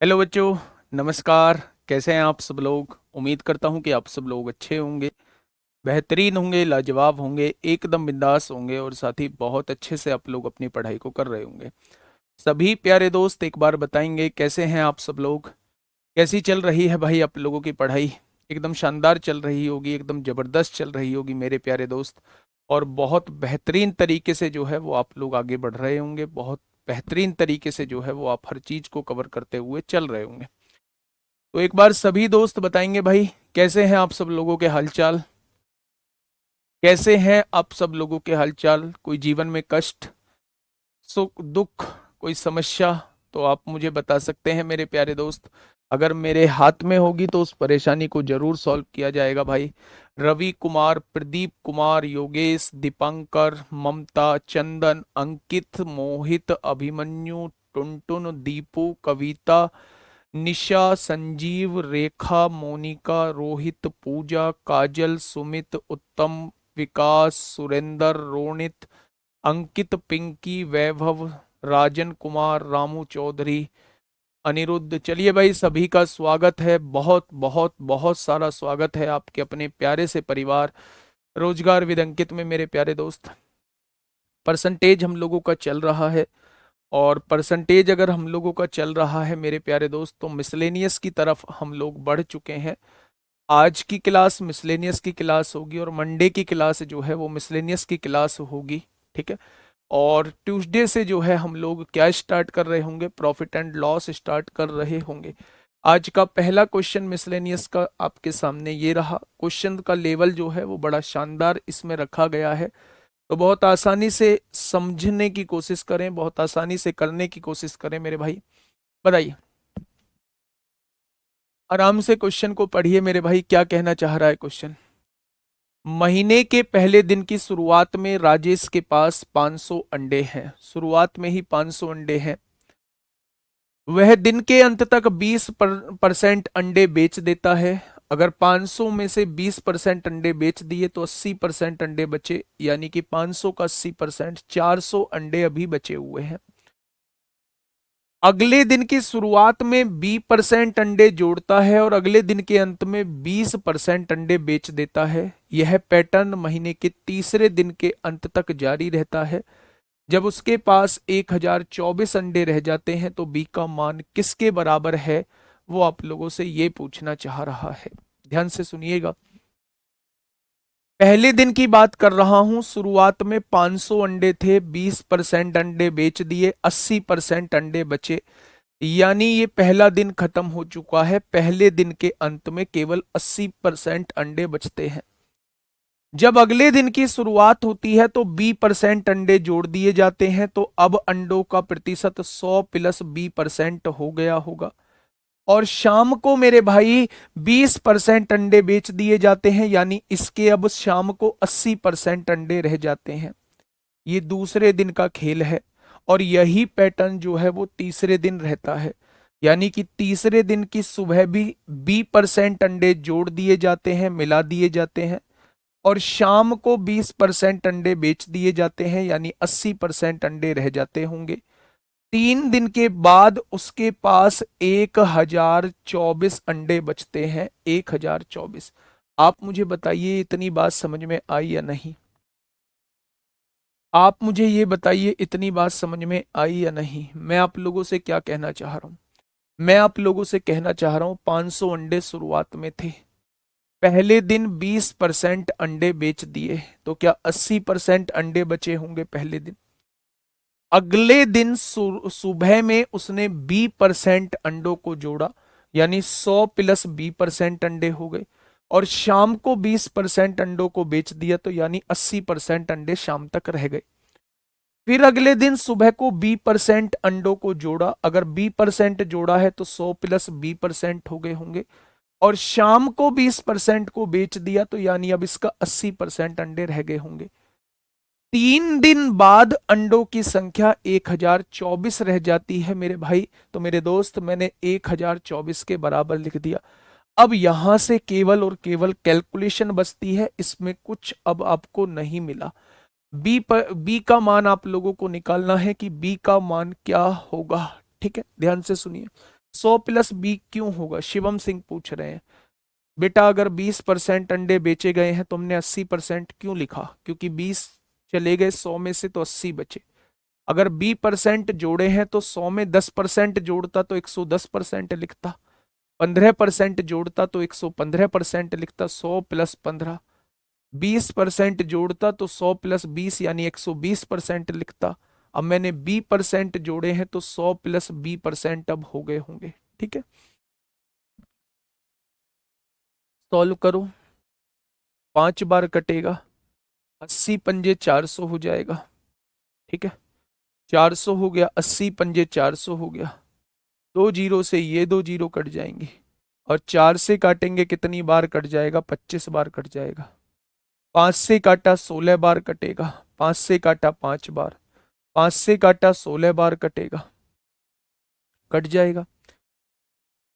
Hello बच्चों, नमस्कार। कैसे हैं आप सब लोग? उम्मीद करता हूं कि आप सब लोग अच्छे होंगे, बेहतरीन होंगे, लाजवाब होंगे, एकदम बिंदास होंगे और साथ ही बहुत अच्छे से आप लोग अपनी पढ़ाई को कर रहे होंगे। सभी प्यारे दोस्त एक बार बताएंगे कैसे हैं आप सब लोग? कैसी चल रही है भाई आप लोगों की पढ़ाई? एकदम शानदार चल रही होगी, एकदम ज़बरदस्त चल रही होगी मेरे प्यारे दोस्त। और बहुत बेहतरीन तरीके से जो है वो आप लोग आगे बढ़ रहे होंगे, बहुत बेहतरीन तरीके से जो है वो आप हर चीज़ को कवर करते हुए चल रहे होंगे। तो एक बार सभी दोस्त बताएंगे भाई, कैसे हैं आप सब लोगों के हालचाल? कैसे हैं आप सब लोगों के हालचाल? कोई जीवन में कष्ट, सुख, दुख, कोई समस्या तो आप मुझे बता सकते हैं मेरे प्यारे दोस्त। अगर मेरे हाथ में होगी तो उस परेशानी को जरूर सॉल्व किया जाएगा भाई। रवि कुमार, प्रदीप कुमार, योगेश, दीपंकर, ममता, चंदन, अंकित, मोहित, अभिमन्यु, टुनटुन, दीपू, कविता, निशा, संजीव, रेखा, मोनिका, रोहित, पूजा, काजल, सुमित, उत्तम, विकास, सुरेंद्र, रोनित, अंकित, पिंकी, वैभव, राजन कुमार, रामू चौधरी, अनिरुद्ध। चलिए भाई, सभी का स्वागत है, बहुत बहुत बहुत सारा स्वागत है आपके अपने प्यारे से परिवार रोजगार विद अंकित में मेरे प्यारे दोस्त। परसेंटेज हम लोगों का चल रहा है, और परसेंटेज अगर हम लोगों का चल रहा है मेरे प्यारे दोस्त तो मिसलेनियस की तरफ हम लोग बढ़ चुके हैं। आज की क्लास मिसलेनियस की क्लास होगी और मंडे की क्लास जो है वो मिसलेनियस की क्लास होगी। ठीक है। और ट्यूसडे से जो है हम लोग क्या स्टार्ट कर रहे होंगे? प्रॉफिट एंड लॉस स्टार्ट कर रहे होंगे। आज का पहला क्वेश्चन मिसलेनियस का आपके सामने ये रहा। क्वेश्चन का लेवल जो है वो बड़ा शानदार इसमें रखा गया है, तो बहुत आसानी से समझने की कोशिश करें, बहुत आसानी से करने की कोशिश करें मेरे भाई। बताइए, आराम से क्वेश्चन को पढ़िए मेरे भाई, क्या कहना चाह रहा है क्वेश्चन। महीने के पहले दिन की शुरुआत में राजेश के पास 500 अंडे हैं। शुरुआत में ही 500 अंडे हैं। वह दिन के अंत तक 20% अंडे बेच देता है। अगर 500 में से 20% अंडे बेच दिए तो 80% अंडे बचे, यानी कि 500 का 80%, 400 अंडे अभी बचे हुए हैं। अगले दिन की शुरुआत में 20% अंडे जोड़ता है और अगले दिन के अंत में 20% अंडे बेच देता है। यह पैटर्न महीने के तीसरे दिन के अंत तक जारी रहता है। जब उसके पास 1024 अंडे रह जाते हैं तो बी का मान किसके बराबर है? वो आप लोगों से ये पूछना चाह रहा है। ध्यान से सुनिएगा। पहले दिन की बात कर रहा हूं। शुरुआत में 500 अंडे थे, 20% अंडे बेच दिए, 80% अंडे बचे, यानी ये पहला दिन खत्म हो चुका है। पहले दिन के अंत में केवल 80% अंडे बचते हैं। जब अगले दिन की शुरुआत होती है तो 20% अंडे जोड़ दिए जाते हैं, तो अब अंडों का प्रतिशत 100 प्लस 20% हो गया होगा। और शाम को मेरे भाई 20% अंडे बेच दिए जाते हैं, यानी इसके अब शाम को 80% अंडे रह जाते हैं। ये दूसरे दिन का खेल है और यही पैटर्न जो है वो तीसरे दिन रहता है, यानी कि तीसरे दिन की सुबह भी 20% अंडे जोड़ दिए जाते हैं, मिला दिए जाते हैं, और शाम को 20% अंडे बेच दिए जाते हैं, यानी 80% अंडे रह जाते होंगे। 3 दिन के बाद उसके पास 1024 अंडे बचते हैं। 1024। आप मुझे बताइए, इतनी बात समझ में आई या नहीं? आप मुझे ये बताइए, इतनी बात समझ में आई या नहीं? मैं आप लोगों से क्या कहना चाह रहा हूं? मैं आप लोगों से कहना चाह रहा हूं 500 अंडे शुरुआत में थे। पहले दिन 20% अंडे बेच दिए, तो क्या 80% अंडे बचे होंगे पहले दिन? अगले दिन सुबह में उसने 20% अंडों को जोड़ा, यानी 100 प्लस 20% अंडे हो गए, और शाम को 20% अंडों को बेच दिया, तो यानी 80% अंडे शाम तक रह गए। फिर अगले दिन सुबह को 20% अंडों को जोड़ा। अगर 20% जोड़ा है तो 100 प्लस 20% हो गए होंगे, और शाम को 20% को बेच दिया, तो यानी अब इसका 80% अंडे रह गए होंगे। 3 दिन बाद अंडों की संख्या 1024 रह जाती है मेरे भाई। तो मेरे दोस्त, मैंने 1024 के बराबर लिख दिया। अब यहां से केवल और केवल कैलकुलेशन बचती है, इसमें कुछ अब आपको नहीं मिला। बी का मान आप लोगों को निकालना है कि बी का मान क्या होगा। ठीक है, ध्यान से सुनिए। 100 + b क्यों होगा, शिवम सिंह पूछ रहे हैं। बेटा अगर 20% अंडे बेचे गए हैं तो हमने 80% क्यों लिखा, क्योंकि 20 चले गए 100 में से तो 80 बचे। अगर 20% जोड़े हैं तो 100 में 10% जोड़ता तो 110% लिखता, 15% जोड़ता तो 115% लिखता, 100 + 15। 20% जोड़ता तो 100 + 20 यानी 120% लिखता। अब मैंने 20% जोड़े हैं तो 100 + 20% अब हो गए होंगे। ठीक है, सॉल्व करो। 5 बार कटेगा, 80 पंजे 400 हो जाएगा। ठीक है, 400 हो गया, 80 पंजे 400 हो गया। 2 जीरो से ये 2 जीरो कट जाएंगे, और 4 से काटेंगे कितनी बार कट जाएगा, 25 बार कट जाएगा। 5 से काटा 16 बार कटेगा, 5 से काटा 5 बार, 5 से काटा 16 बार कटेगा, कट जाएगा।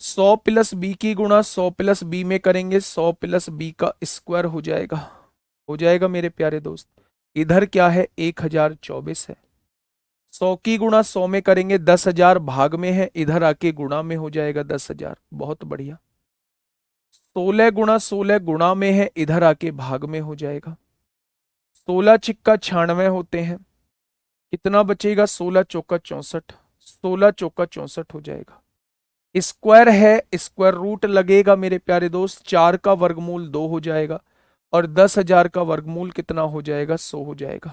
100 + b की गुणा 100 + b में करेंगे, 100 + b का स्क्वायर हो जाएगा। हो जाएगा मेरे प्यारे दोस्त। इधर क्या है, 1024 है। 100 की गुणा 100 में करेंगे, 10,000 भाग में है, इधर आके गुणा में हो जाएगा 10,000। बहुत बढ़िया। 16 × 16 गुणा में है, इधर आके भाग में हो जाएगा। 16 × 96 होते हैं, कितना बचेगा, 16 × 4 = 64। 16 × 4 = 64 हो जाएगा। स्क्वायर है, स्क्वायर रूट लगेगा मेरे प्यारे दोस्त, 4 का वर्गमूल 2 हो जाएगा, और 10,000 का वर्गमूल कितना हो जाएगा, 100 हो जाएगा।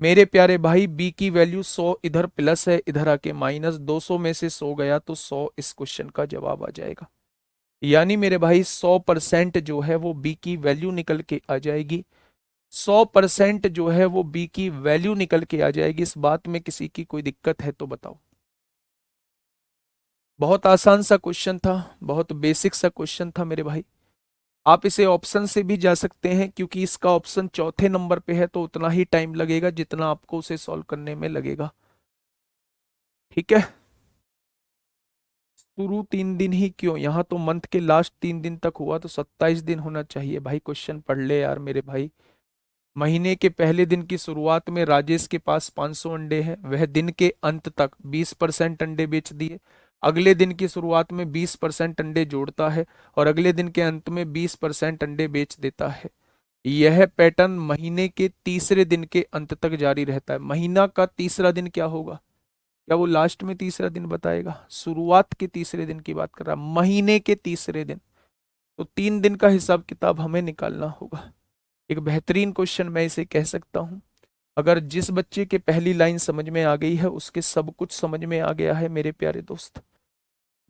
मेरे प्यारे भाई बी की वैल्यू 100, इधर प्लस है, इधर आके माइनस, 200 में से 100 गया तो 100 इस क्वेश्चन का जवाब आ जाएगा। यानी मेरे भाई 100% जो है वो बी की वैल्यू निकल के आ जाएगी। 100% जो है वो बी की वैल्यू निकल के आ जाएगी। इस बात में किसी की कोई दिक्कत है तो बताओ। बहुत आसान सा क्वेश्चन था, बहुत बेसिक सा क्वेश्चन था मेरे भाई। आप इसे ऑप्शन से भी जा सकते हैं, क्योंकि इसका ऑप्शन चौथे नंबर पे है, तो उतना ही टाइम लगेगा जितना आपको उसे सॉल्व करने में लगेगा। ठीक है, शुरू 3 दिन ही क्यों, यहाँ तो मंथ के लास्ट 3 दिन तक हुआ, तो 27 दिन होना चाहिए भाई। क्वेश्चन पढ़ ले यार मेरे भाई। महीने के पहले दिन की शुरुआत में राजेश के पास 500 अंडे हैं, वह दिन के अंत तक 20% अंडे बेच दिए। अगले दिन की शुरुआत में 20% अंडे जोड़ता है, और अगले दिन के अंत में 20% अंडे बेच देता है। यह पैटर्न महीने के तीसरे दिन के अंत तक जारी रहता है। महीना का तीसरा दिन क्या होगा, क्या वो लास्ट में तीसरा दिन बताएगा, शुरुआत के तीसरे दिन की बात कर रहा है, महीने के तीसरे दिन। तो 3 दिन का हिसाब किताब हमें निकालना होगा। एक बेहतरीन क्वेश्चन मैं इसे कह सकता हूं। अगर जिस बच्चे के पहली लाइन समझ में आ गई है उसके सब कुछ समझ में आ गया है मेरे प्यारे दोस्त।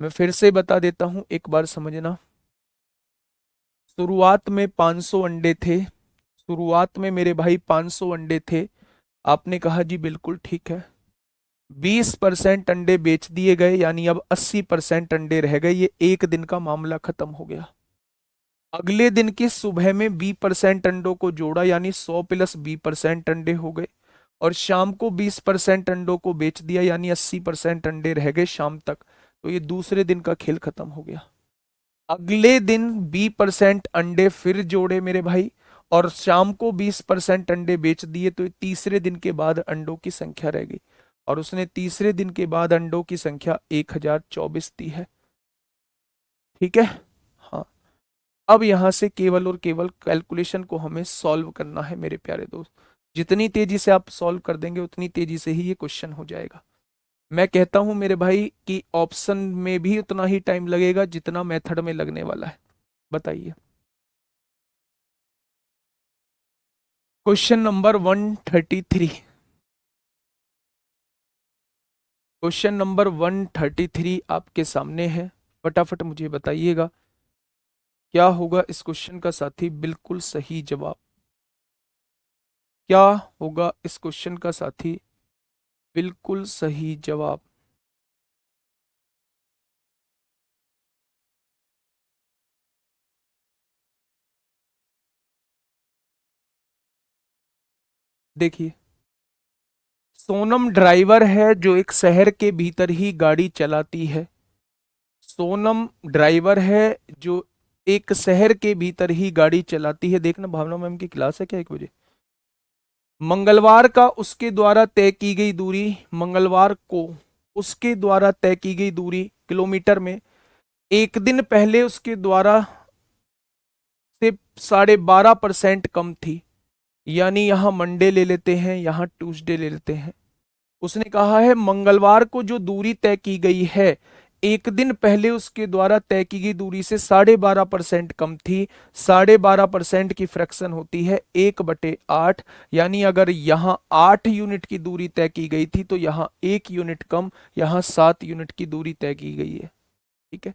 मैं फिर से बता देता हूं, एक बार समझना। शुरुआत में 500 अंडे थे, शुरुआत में मेरे भाई 500 अंडे थे। आपने कहा जी बिल्कुल ठीक है। 20% अंडे बेच दिए गए, यानी अब 80% अंडे रह गए। ये एक दिन का मामला खत्म हो गया। अगले दिन की सुबह में 20% अंडों को जोड़ा, यानी 100 + 20% अंडे हो गए, और शाम को 20% अंडों को बेच दिया, यानी 80% अंडे रह गए शाम तक। तो ये दूसरे दिन का खेल खत्म हो गया। अगले दिन 20% अंडे फिर जोड़े मेरे भाई, और शाम को 20% अंडे बेच दिए, तो तीसरे दिन के बाद अंडों की संख्या रह गई, और उसने तीसरे दिन के बाद अंडों की संख्या 1024 दी है। ठीक है, हाँ। अब यहां से केवल और केवल कैलकुलेशन को हमें सॉल्व करना है मेरे प्यारे दोस्त। जितनी तेजी से आप सॉल्व कर देंगे उतनी तेजी से ही ये क्वेश्चन हो जाएगा। मैं कहता हूं मेरे भाई कि ऑप्शन में भी उतना ही टाइम लगेगा जितना मेथड में लगने वाला है। बताइए। Question number 133। क्वेश्चन नंबर 133 आपके सामने है। फटाफट मुझे बताइएगा क्या होगा इस क्वेश्चन का साथी बिल्कुल सही जवाब। क्या होगा इस क्वेश्चन का साथी बिल्कुल सही जवाब। देखिए, सोनम ड्राइवर है जो एक शहर के भीतर ही गाड़ी चलाती है। सोनम ड्राइवर है जो एक शहर के भीतर ही गाड़ी चलाती है। देखना, भावना मैम की क्लास है क्या 1 बजे। मंगलवार का उसके द्वारा तय की गई दूरी, मंगलवार को उसके द्वारा तय की गई दूरी किलोमीटर में एक दिन पहले उसके द्वारा से 12.5% कम थी। यानी यहां मंडे ले लेते हैं, यहां ट्यूसडे ले लेते हैं। उसने कहा है मंगलवार को जो दूरी तय की गई है एक दिन पहले उसके द्वारा तय की गई दूरी से 12.5% कम थी। 12.5% की फ्रैक्शन होती है 1/8। यानी अगर यहां 8 यूनिट की दूरी तय की गई थी तो यहां 1 यूनिट कम, यहां 7 यूनिट की दूरी तय की गई है। ठीक है,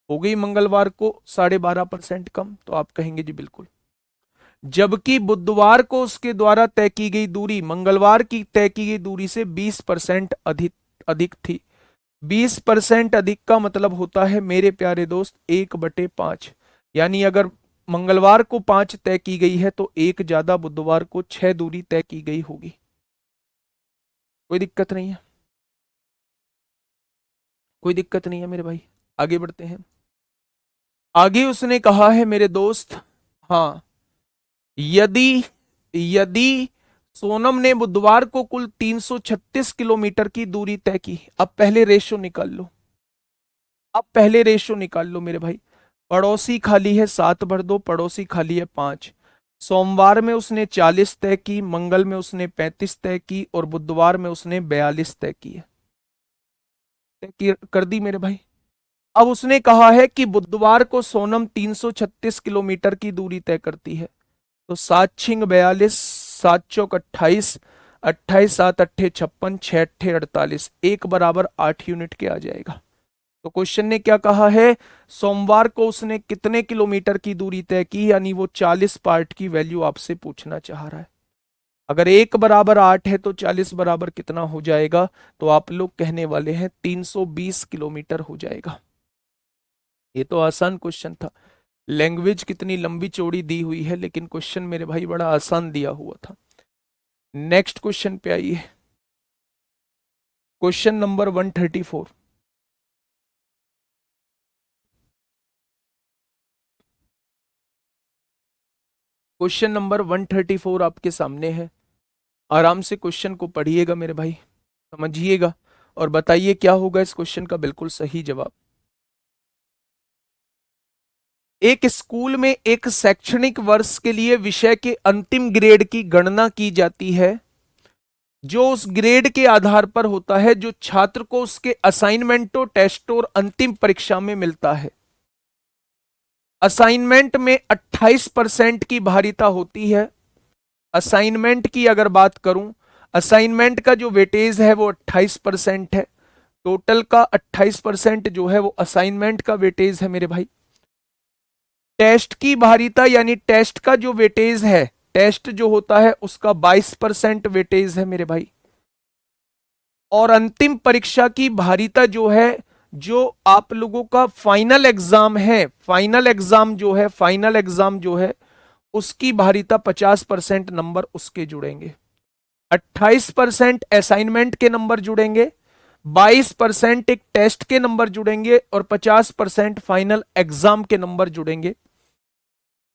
हो गई मंगलवार को 12.5% कम, तो आप कहेंगे जी बिल्कुल। जबकि बुधवार को उसके द्वारा तय की गई दूरी मंगलवार की तय की गई दूरी से 20% अधिक अधिक थी। 20% अधिक का मतलब होता है मेरे प्यारे दोस्त 1/5। यानी अगर मंगलवार को 5 तय की गई है तो एक ज्यादा बुधवार को 6 दूरी तय की गई होगी। कोई दिक्कत नहीं है, कोई दिक्कत नहीं है मेरे भाई। आगे बढ़ते हैं। आगे उसने कहा है मेरे दोस्त, हाँ, यदि यदि सोनम ने बुधवार को कुल 336 किलोमीटर की दूरी तय की। अब पहले रेशो निकाल लो, अब पहले रेशो निकाल लो मेरे भाई। पड़ोसी खाली है 7 भर दो, पड़ोसी खाली है 5। सोमवार में उसने 40 तय की, मंगल में उसने 35 तय की और बुधवार में उसने 42 तय की है। कर दी मेरे भाई। अब उसने कहा है कि बुधवार को सोनम 336 किलोमीटर की दूरी तय करती है। तो 7×6 = 42, 7×4 = 28, 28×7 = 56, 6×8 = 48, 1 = 8 यूनिट के आ जाएगा। तो क्वेश्चन ने क्या कहा है, सोमवार को उसने कितने किलोमीटर की दूरी तय की, यानी वो 40 पार्ट की वैल्यू आपसे पूछना चाह रहा है। अगर 1 = 8 है तो 40 बराबर कितना हो जाएगा, तो आप लोग कहने वाले हैं 320 किलोमीटर हो जाएगा। ये तो आसान क्वेश्चन था। लैंग्वेज कितनी लंबी चौड़ी दी हुई है, लेकिन क्वेश्चन मेरे भाई बड़ा आसान दिया हुआ था। नेक्स्ट क्वेश्चन पे आइए। Question number 134। क्वेश्चन नंबर 134 आपके सामने है। आराम से क्वेश्चन को पढ़िएगा मेरे भाई, समझिएगा और बताइए क्या होगा इस क्वेश्चन का बिल्कुल सही जवाब। एक स्कूल में एक शैक्षणिक वर्ष के लिए विषय के अंतिम ग्रेड की गणना की जाती है, जो उस ग्रेड के आधार पर होता है जो छात्र को उसके असाइनमेंटों, टेस्ट और अंतिम परीक्षा में मिलता है। असाइनमेंट में 28% की भारिता होती है। असाइनमेंट की अगर बात करूं, असाइनमेंट का जो वेटेज है वो 28% है। टोटल का 28% जो है वो असाइनमेंट का वेटेज है मेरे भाई। टेस्ट की भारिता यानी टेस्ट का जो वेटेज है, टेस्ट जो होता है उसका 22% वेटेज है मेरे भाई। और अंतिम परीक्षा की भारिता जो है, जो आप लोगों का फाइनल एग्जाम है, फाइनल एग्जाम जो है, फाइनल एग्जाम जो है उसकी भारिता 50% नंबर उसके जुड़ेंगे। 28% असाइनमेंट के नंबर जुड़ेंगे, 22% एक टेस्ट के नंबर जुड़ेंगे और 50% फाइनल एग्जाम के नंबर जुड़ेंगे।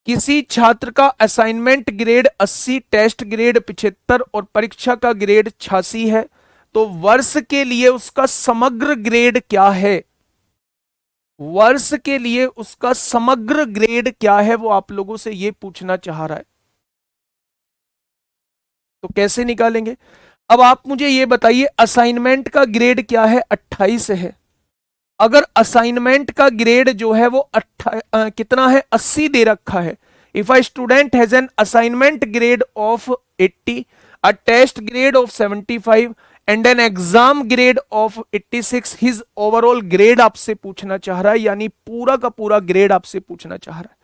किसी छात्र का असाइनमेंट ग्रेड 80, टेस्ट ग्रेड 75 और परीक्षा का ग्रेड 86 है, तो वर्ष के लिए उसका समग्र ग्रेड क्या है, वर्ष के लिए उसका समग्र ग्रेड क्या है, वो आप लोगों से ये पूछना चाह रहा है। तो कैसे निकालेंगे? अब आप मुझे ये बताइए, असाइनमेंट का ग्रेड क्या है? 28 है। अगर असाइनमेंट का ग्रेड जो है वो कितना है? 80 दे रखा है। If a student has an assignment grade of 80, a test grade of 75 and an exam grade of 86, his overall grade आपसे पूछना चाह रहा है, यानी पूरा का पूरा ग्रेड आपसे पूछना चाह रहा है।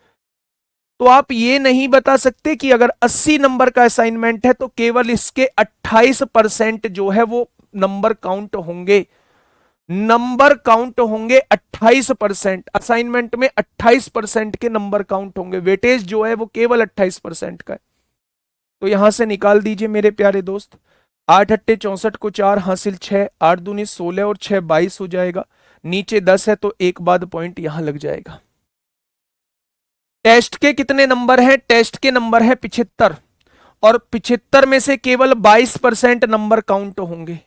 तो आप ये नहीं बता सकते कि अगर 80 नंबर का असाइनमेंट है तो केवल इसके 28% जो है वो नंबर काउंट होंगे। नंबर काउंट होंगे 28%। असाइनमेंट में 28% के नंबर काउंट होंगे। वेटेज जो है वो केवल 28% का है। तो यहां से निकाल दीजिए मेरे प्यारे दोस्त। 8×8 = 64 को 4 हासिल 6, 8×2 = 16 और 6 22 हो जाएगा। नीचे 10 है तो एक बाद पॉइंट यहां लग जाएगा। टेस्ट के कितने नंबर हैं? टेस्ट के नंबर है 75 और 75 में से केवल 22% नंबर काउंट होंगे।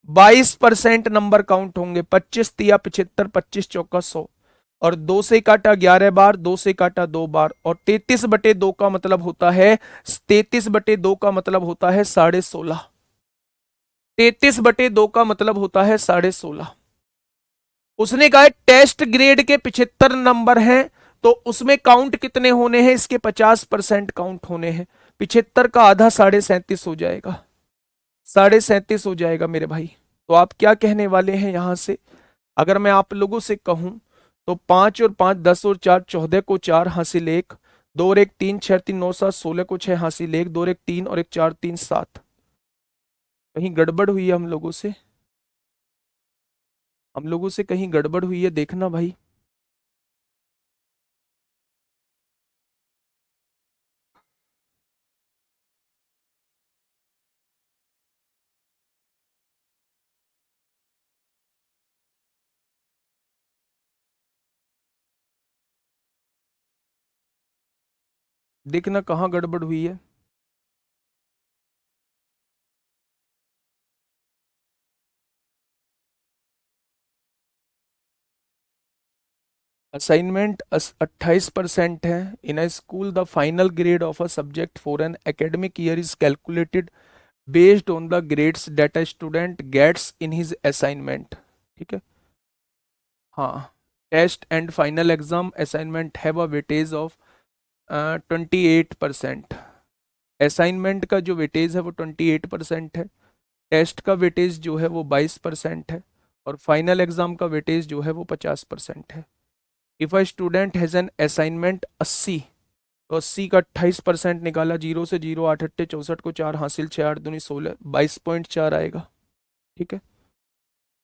22% नंबर काउंट होंगे। 25 तिया 75, 25 चौका 100, और 2 से काटा 11 बार, 2 से काटा 2 बार, और 33/2 का मतलब होता है, 33/2 का मतलब होता है 16.5। 33/2 का मतलब होता है 16.5। उसने कहा है टेस्ट ग्रेड के 75 नंबर हैं, तो उसमें काउंट कितने होने हैं, इसके 50% काउंट होने हैं। 75 का आधा 37.5 हो जाएगा, 37.5 हो जाएगा मेरे भाई। तो आप क्या कहने वाले हैं यहां से, अगर मैं आप लोगों से कहूं, तो 5 और 5 10 और 4 14 को 4 हासिल 1, 2 और 1 3 6 3 9 7 16 को 6 हासिल 1, 2 और 1 3 और 1 4 3 7। कहीं गड़बड़ हुई है हम लोगों से, हम लोगों से कहीं गड़बड़ हुई है, देखना भाई। देखना कहाँ गड़बड़ हुई है। असाइनमेंट 28% है। In a school the final grade of a subject for an academic year is calculated based on the grades that a student gets in his assignment. ठीक है। हाँ, test and final exam assignment have a weightage of 28%। Assignment का जो weightage है वो 28% है, test का weightage जो है वो 22% है, और फाइनल एग्जाम का वेटेज जो है वो 50% है। If a student has an assignment 80, तो 80 का 28% निकाला, 0 से 0 8 अट्ठे 64 को 4 हासिल 6 8 दूनी 16, 22.4 आएगा। ठीक है।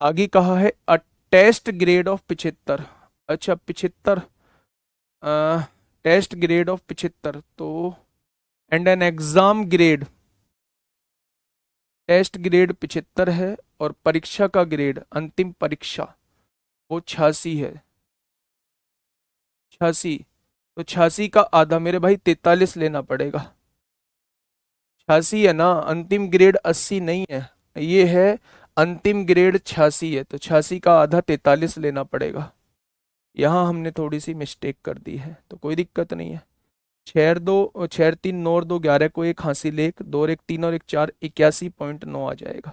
आगे कहा है अ टेस्ट ग्रेड ऑफ 75। अच्छा 75, टेस्ट ग्रेड ऑफ 75, तो and an exam grade, test grade 75 है, और परीक्षा का ग्रेड अंतिम परीक्षा वो 86 है। 86, तो 86 का आधा मेरे भाई 43 लेना पड़ेगा। 86 है ना, अंतिम ग्रेड 80 नहीं है, ये है अंतिम ग्रेड 86 है, तो 86 का आधा 43 लेना पड़ेगा। यहाँ हमने थोड़ी सी मिस्टेक कर दी है, तो कोई दिक्कत नहीं है। 6 और 2 6 3 9 और 2 11 को 1 हासिल 1, 2 और 1 3 और 1 4 81.9 आ जाएगा।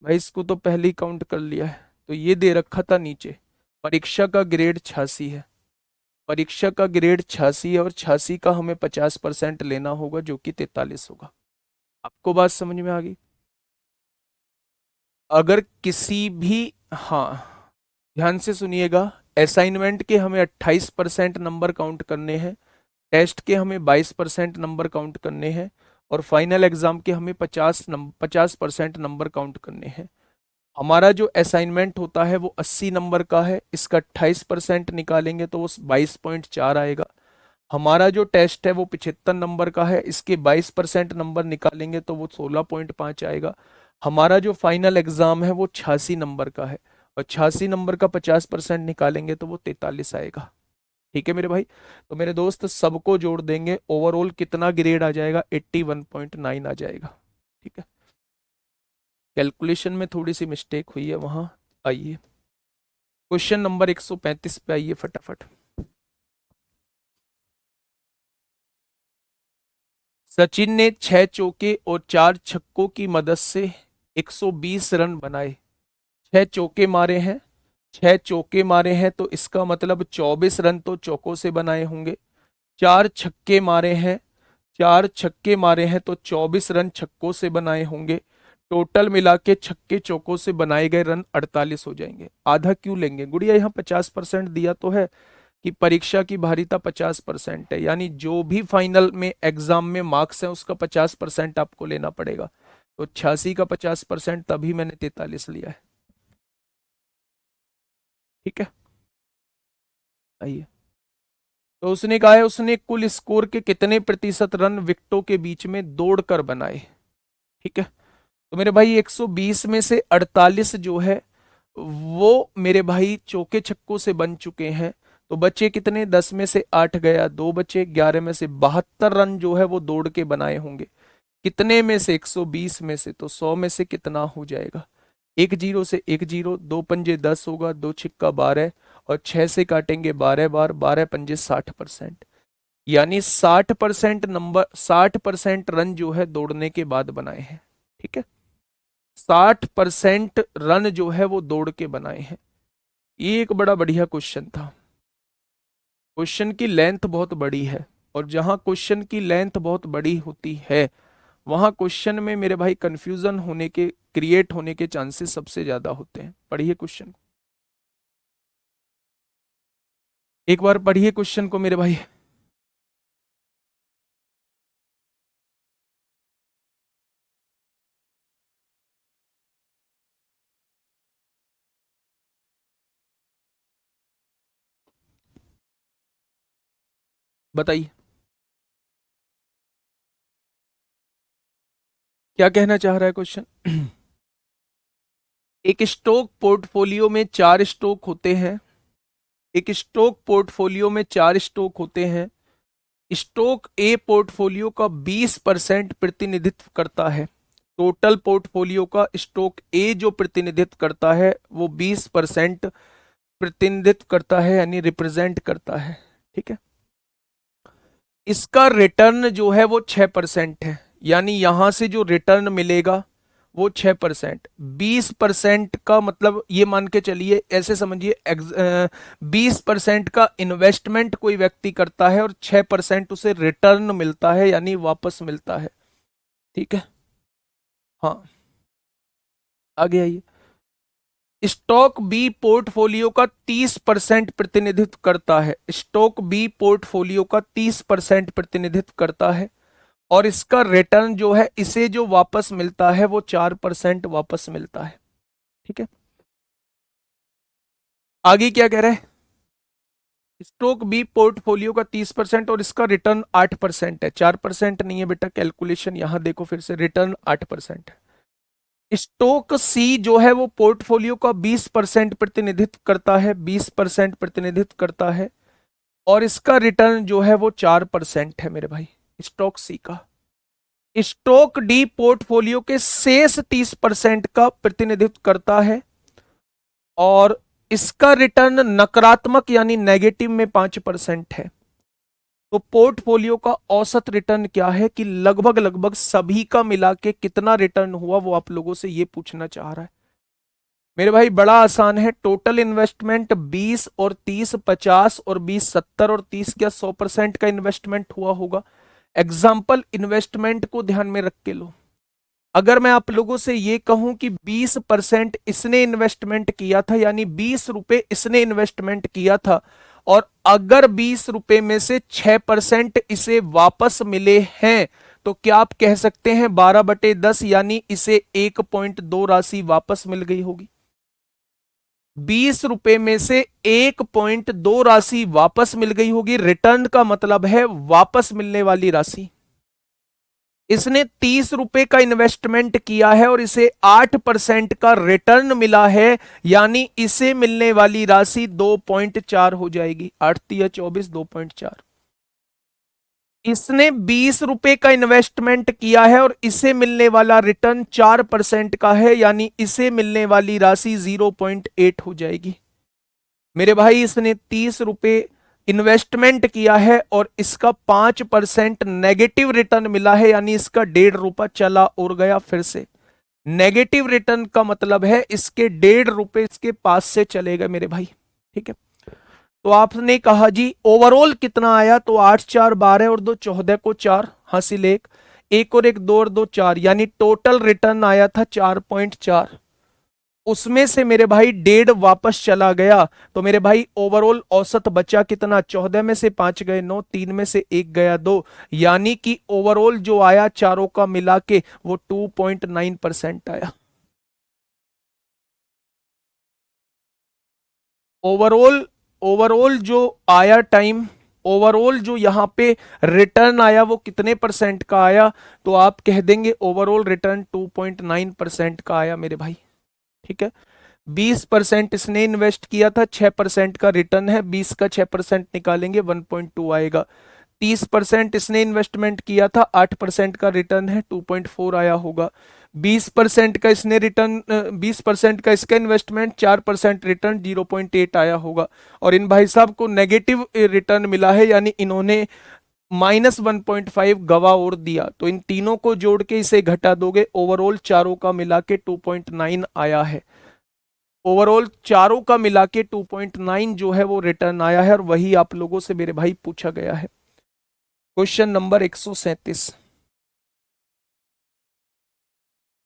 भाई इसको तो पहले ही काउंट कर लिया है। तो ये दे रखा था नीचे, परीक्षा का ग्रेड 86 है, परीक्षा का ग्रेड 86 है, और 86 का हमें 50% लेना होगा, जो कि 43 होगा। आपको बात समझ में आ गई। अगर किसी भी, हाँ ध्यान से सुनिएगा, असाइनमेंट के हमें 28% नंबर काउंट करने हैं, टेस्ट के हमें 22% नंबर काउंट करने हैं, और फाइनल एग्जाम के हमें 50% नंबर काउंट करने हैं। हमारा जो असाइनमेंट होता है वो 80 नंबर का है, इसका 28% निकालेंगे तो वो 22.4 आएगा। हमारा जो टेस्ट है वो 75 नंबर का है, इसके 22% नंबर निकालेंगे तो वो 16.5 आएगा। हमारा जो फाइनल एग्जाम है वो 86 नंबर का है, और 86 नंबर का 50% निकालेंगे तो वो 43 आएगा। ठीक है मेरे भाई। तो मेरे दोस्त सबको जोड़ देंगे, ओवरऑल कितना ग्रेड आ जाएगा, 81.9 आ जाएगा। ठीक है, कैलकुलेशन में थोड़ी सी मिस्टेक हुई है वहां। आइए क्वेश्चन नंबर 135 पे आइए फटाफट। सचिन ने 6 चौके और 4 छक्कों की मदद से 120 रन बनाए। 6 चौके मारे हैं, 6 चौके मारे हैं, तो इसका मतलब 24 रन तो चौकों से बनाए होंगे। 4 छक्के मारे हैं, 4 छक्के मारे हैं, तो 24 रन छक्कों से बनाए होंगे। टोटल मिला के छक्के चौकों से बनाए गए रन 48 हो जाएंगे। आधा क्यों लेंगे गुड़िया, यहाँ 50% दिया तो है कि परीक्षा की भारीता 50% है, यानी जो भी फाइनल में एग्जाम में मार्क्स है उसका 50% आपको लेना पड़ेगा। तो 86 का 50%, तभी मैंने 43 लिया है। ठीक है, आइए। तो उसने कहा है उसने कुल स्कोर के कितने प्रतिशत रन विकेटों के बीच में दौड़कर बनाए। ठीक है, तो मेरे भाई 120 में से 48 जो है वो मेरे भाई चौके छक्कों से बन चुके हैं। तो बचे कितने, 10 में से 8 गया, 2 बचे, 11 में से 72 रन जो है वो दौड़ के बनाए होंगे। कितने में से, 120 में से, तो 100 में से कितना हो जाएगा, एक जीरो से एक जीरो, दो पंजे 10 होगा, दो छिक्का 12, और 6 से काटेंगे 12 बार, 12 पंजे 60%। यानी 60% नंबर, 60% रन जो है दौड़ने के बाद बनाए हैं। ठीक है, 60% रन जो है वो दौड़ के बनाए हैं। ये एक बड़ा बढ़िया क्वेश्चन था। क्वेश्चन की लेंथ बहुत बड़ी है, और जहां क्वेश्चन की लेंथ बहुत बड़ी होती है वहां क्वेश्चन में मेरे भाई कंफ्यूजन होने के, क्रिएट होने के चांसेस सबसे ज्यादा होते हैं। पढ़िए क्वेश्चन, एक बार पढ़िए क्वेश्चन को मेरे भाई। बताइए क्या कहना चाह रहा है क्वेश्चन। एक स्टॉक पोर्टफोलियो में चार स्टॉक होते हैं। एक स्टॉक पोर्टफोलियो में चार स्टॉक होते हैं। स्टॉक ए पोर्टफोलियो का 20% प्रतिनिधित्व करता है। टोटल पोर्टफोलियो का स्टॉक ए जो प्रतिनिधित्व करता है वो 20% प्रतिनिधित्व करता है, यानी रिप्रेजेंट करता है। ठीक है, इसका रिटर्न जो है वो 6% है, यानी यहां से जो रिटर्न मिलेगा वो 6%। 20% का मतलब ये मान के चलिए, ऐसे समझिए 20% का इन्वेस्टमेंट कोई व्यक्ति करता है और 6% उसे रिटर्न मिलता है, यानी वापस मिलता है। ठीक है, हाँ, आगे आइए। स्टॉक बी पोर्टफोलियो का 30% प्रतिनिधित्व करता है। स्टॉक बी पोर्टफोलियो का 30% प्रतिनिधित्व करता है, और इसका रिटर्न जो है, इसे जो वापस मिलता है वो 4% वापस मिलता है। ठीक है, आगे क्या कह रहे हैं। स्टॉक बी पोर्टफोलियो का 30% और इसका रिटर्न 8% है। 4% नहीं है बेटा, कैलकुलेशन यहां देखो फिर से, रिटर्न 8% है। स्टॉक सी जो है वो पोर्टफोलियो का 20% प्रतिनिधित्व करता है, 20% प्रतिनिधित्व करता है, और इसका रिटर्न जो है वो 4% है मेरे भाई, स्टॉक सी का। स्टॉक डी पोर्टफोलियो के शेष 30% का प्रतिनिधित्व करता है, और इसका रिटर्न नकारात्मक यानी नेगेटिव में 5% है। तो पोर्टफोलियो का औसत रिटर्न क्या है कि लगभग लगभग सभी का मिला के कितना रिटर्न हुआ, वो आप लोगों से ये पूछना चाह रहा है मेरे भाई। बड़ा आसान है, टोटल इन्वेस्टमेंट 20 और 30 50 और 20 70 और 30 क्या 100% का इन्वेस्टमेंट हुआ होगा। एग्जाम्पल इन्वेस्टमेंट को ध्यान में रख के लो। अगर मैं आप लोगों से ये कहूं कि 20% इसने इन्वेस्टमेंट किया था, यानी 20 रुपए इसने इन्वेस्टमेंट किया था, और अगर 20 रुपए में से 6% इसे वापस मिले हैं, तो क्या आप कह सकते हैं 12/10, यानी इसे 1.2 राशि वापस मिल गई होगी। 20 रुपए में से 1.2 राशि वापस मिल गई होगी। रिटर्न का मतलब है वापस मिलने वाली राशि। इसने 30 रुपए का इन्वेस्टमेंट किया है और इसे 8% का रिटर्न मिला है, यानी इसे मिलने वाली राशि 2.4 हो जाएगी। 8×3 = 24, 2.4। इसने 20 रुपए का इन्वेस्टमेंट किया है और इसे मिलने वाला रिटर्न 4% का है, यानी इसे मिलने वाली राशि 0.8 हो जाएगी। मेरे भाई इसने 30 रुपए इन्वेस्टमेंट किया है और इसका 5% नेगेटिव रिटर्न मिला है, यानी इसका 1.5 रुपया चला और गया। फिर से नेगेटिव रिटर्न का मतलब है इसके 1.5 रुपए इसके पास से चले गए मेरे भाई। ठीक है, तो आपने कहा जी ओवरऑल कितना आया, तो 8×4 = 12 और 2 14 को 4 हासिल 1, 1 और 1 2 और 2 4, यानी टोटल रिटर्न आया था 4.4। उसमें से मेरे भाई 1.5 वापस चला गया, तो मेरे भाई ओवरऑल औसत बचा कितना, 14 में से 5 गए 9, 3 में से 1 गया 2, यानी कि ओवरऑल जो आया चारों का मिला के वो 2.9% आया। ओवरऑल, ओवरऑल जो आया टाइम, ओवरऑल जो यहां पे रिटर्न आया वो कितने परसेंट का आया, तो आप कह देंगे ओवरऑल रिटर्न 2.9% का आया मेरे भाई। ठीक है, 20% इसने इन्वेस्ट किया था, 6% का रिटर्न है, 20 का 6% निकालेंगे 1.2 आएगा। 30% इसने इन्वेस्टमेंट किया था, 8% का रिटर्न है, 2.4 आया होगा। 20% का इसने रिटर्न, 20% का इसका इन्वेस्टमेंट, 4% रिटर्न, 0.8 आया होगा। और इन भाई साहब को नेगेटिव रिटर्न मिला है, यानी इन्होंने -1.5 गवा और दिया। तो इन तीनों को जोड़ के इसे घटा दोगे, ओवरऑल चारों का मिला के 2.9 आया है। ओवरऑल चारों का मिला के 2.9 जो है वो रिटर्न आया है, और वही आप लोगों से मेरे भाई पूछा गया है। क्वेश्चन नंबर 137,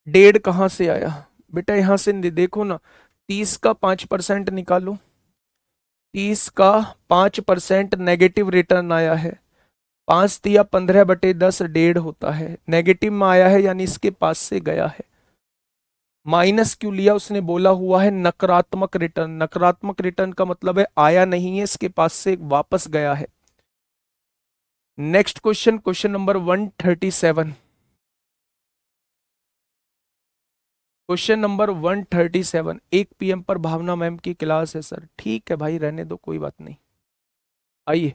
डेढ़ कहां से आया बेटा? यहां से देखो ना, 30 का 5% निकालो, 30 का 5% नेगेटिव रिटर्न आया है। 5 × 15/10 डेढ़ होता है, नेगेटिव में आया है यानी इसके पास से गया है। माइनस क्यों लिया? उसने बोला हुआ है नकारात्मक रिटर्न। नकारात्मक रिटर्न का मतलब है आया नहीं है, इसके पास से वापस गया है। Next question, question number 137। Question number 137, 1 PM पर भावना मैम की क्लास है सर। ठीक है भाई, रहने दो, कोई बात नहीं। आइए,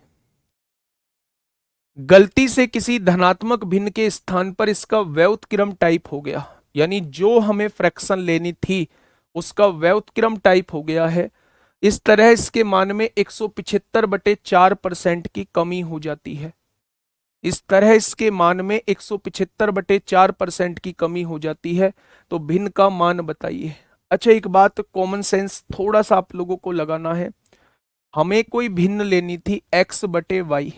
गलती से किसी धनात्मक भिन्न के स्थान पर इसका व्युत्क्रम टाइप हो गया, यानी जो हमें फ्रैक्शन लेनी थी उसका व्युत्क्रम टाइप हो गया है। इस तरह इसके मान में 175/4% की कमी हो जाती है। इस तरह इसके मान में 175/4% की कमी हो जाती है। तो भिन्न का मान बताइए। अच्छा, एक बात कॉमन सेंस थोड़ा सा आप लोगों को लगाना है। हमें कोई भिन्न लेनी थी x/y,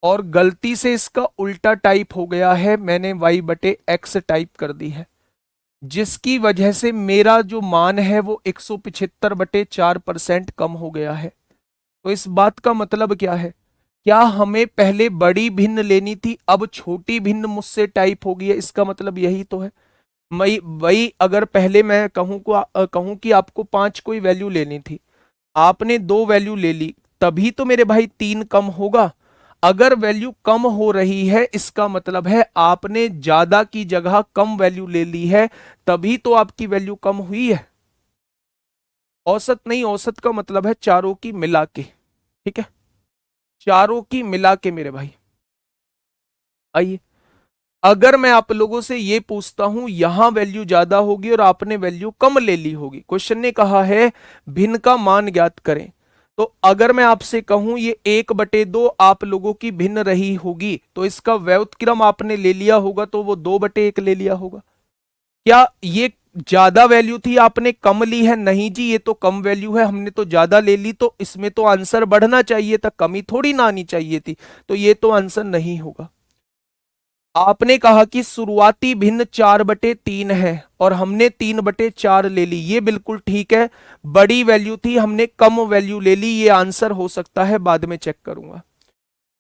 और गलती से इसका उल्टा टाइप हो गया है, मैंने y/x टाइप कर दी है, जिसकी वजह से मेरा जो मान है वो 175/4% कम हो गया है। तो इस बात का मतलब क्या है? क्या हमें पहले बड़ी भिन्न लेनी थी, अब छोटी भिन्न मुझसे टाइप हो गई है? इसका मतलब यही तो है। मैं वही, अगर पहले मैं कहूं कि आपको 5 कोई वैल्यू लेनी थी, आपने 2 वैल्यू ले ली, तभी तो मेरे भाई 3 कम होगा। अगर वैल्यू कम हो रही है, इसका मतलब है आपने ज्यादा की जगह कम वैल्यू ले ली है, तभी तो आपकी वैल्यू कम हुई है। औसत नहीं, औसत का मतलब है चारों की मिला के। ठीक है, चारों की मिला के मेरे भाई। आइए, अगर मैं आप लोगों से ये पूछता हूं यहां वैल्यू ज्यादा होगी और आपने वैल्यू कम ले ली होगी, क्वेश्चन ने कहा है भिन्न का मान ज्ञात करें, तो अगर मैं आपसे कहूं ये 1/2 आप लोगों की भिन्न रही होगी, तो इसका व्युत्क्रम आपने ले लिया होगा, तो वो 2/1 ले लिया होगा। क्या ये ज्यादा वैल्यू थी, आपने कम ली है? नहीं जी, ये तो कम वैल्यू है, हमने तो ज्यादा ले ली, तो इसमें तो आंसर बढ़ना चाहिए था, कमी थोड़ी ना आनी चाहिए थी। तो ये तो आंसर नहीं होगा। आपने कहा कि शुरुआती भिन्न 4/3 है और हमने 3/4 ले ली, ये बिल्कुल ठीक है। बड़ी वैल्यू थी, हमने कम वैल्यू ले ली, ये आंसर हो सकता है, बाद में चेक करूंगा।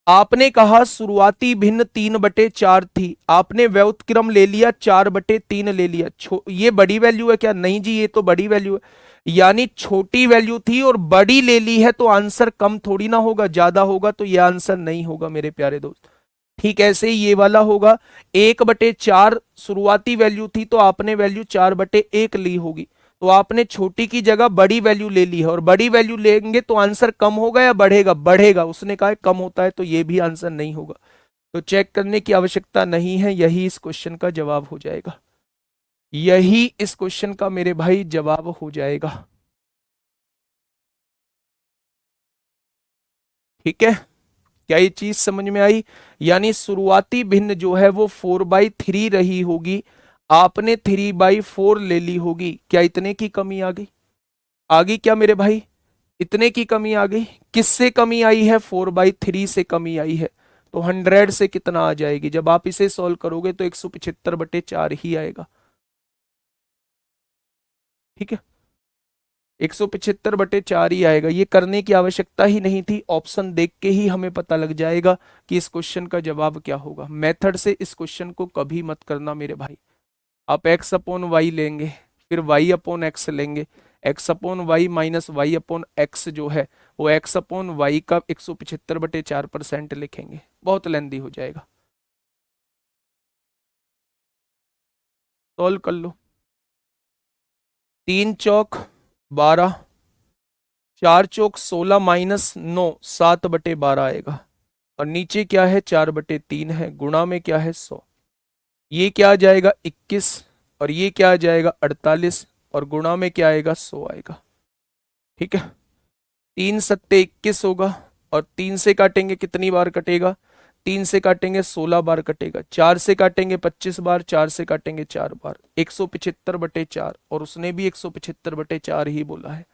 आपने कहा शुरुआती भिन्न 3/4 थी, आपने व्युत्क्रम ले लिया 4/3 ले लिया, ये बड़ी वैल्यू है क्या? नहीं जी, ये तो बड़ी वैल्यू है, यानी छोटी वैल्यू थी और बड़ी ले ली है, तो आंसर कम थोड़ी ना होगा, ज्यादा होगा, तो यह आंसर नहीं होगा मेरे प्यारे दोस्त। ठीक ऐसे ही ये वाला होगा, 1/4 शुरुआती वैल्यू थी, तो आपने वैल्यू 4/1 ली होगी, तो आपने छोटी की जगह बड़ी वैल्यू ले ली है, और बड़ी वैल्यू लेंगे तो आंसर कम होगा या बढ़ेगा? बढ़ेगा। उसने कहा कम होता है, तो ये भी आंसर नहीं होगा। तो चेक करने की आवश्यकता नहीं है, यही इस क्वेश्चन का जवाब हो जाएगा। यही इस क्वेश्चन का मेरे भाई जवाब हो जाएगा। ठीक है, क्या ये चीज समझ में आई? यानी शुरुआती भिन्न जो है वो 4/3 रही होगी, आपने 3/4 ले ली होगी। क्या इतने की कमी आ गई? आ गई क्या मेरे भाई? इतने की कमी आ गई। किससे कमी आई है? 4/3 से कमी आई है। तो 100 से कितना आ जाएगी? जब आप इसे सॉल्व करोगे तो 175/4 ही आएगा। ठीक है, 175/4 ही आएगा। ये करने की आवश्यकता ही नहीं थी, ऑप्शन देख के ही हमें पता लग जाएगा कि इस क्वेश्चन का जवाब क्या होगा। मेथड से इस क्वेश्चन को कभी मत करना मेरे भाई। आप x/y लेंगे, फिर y/x लेंगे, x/y माइनस y/x जो है वो x/y का 175/4% लिखेंगे, बहुत लेंदी हो जाएगा। सॉल्व कर लो। 3 चौक 12, 4 चौक 16 माइनस 9, 7/12 आएगा। और नीचे क्या है? 4/3 है, गुणा में क्या है? 100। ये क्या आ जाएगा? 21। और ये क्या आ जाएगा 48, और गुणा में क्या आएगा 100 आएगा। ठीक है, 3 सत्ते 21 होगा, और 3 से काटेंगे कितनी बार कटेगा, 3 से काटेंगे 16 बार कटेगा, 4 से काटेंगे 25 बार, 4 से काटेंगे 4 बार, 175/4, और उसने भी 175/4 ही बोला है।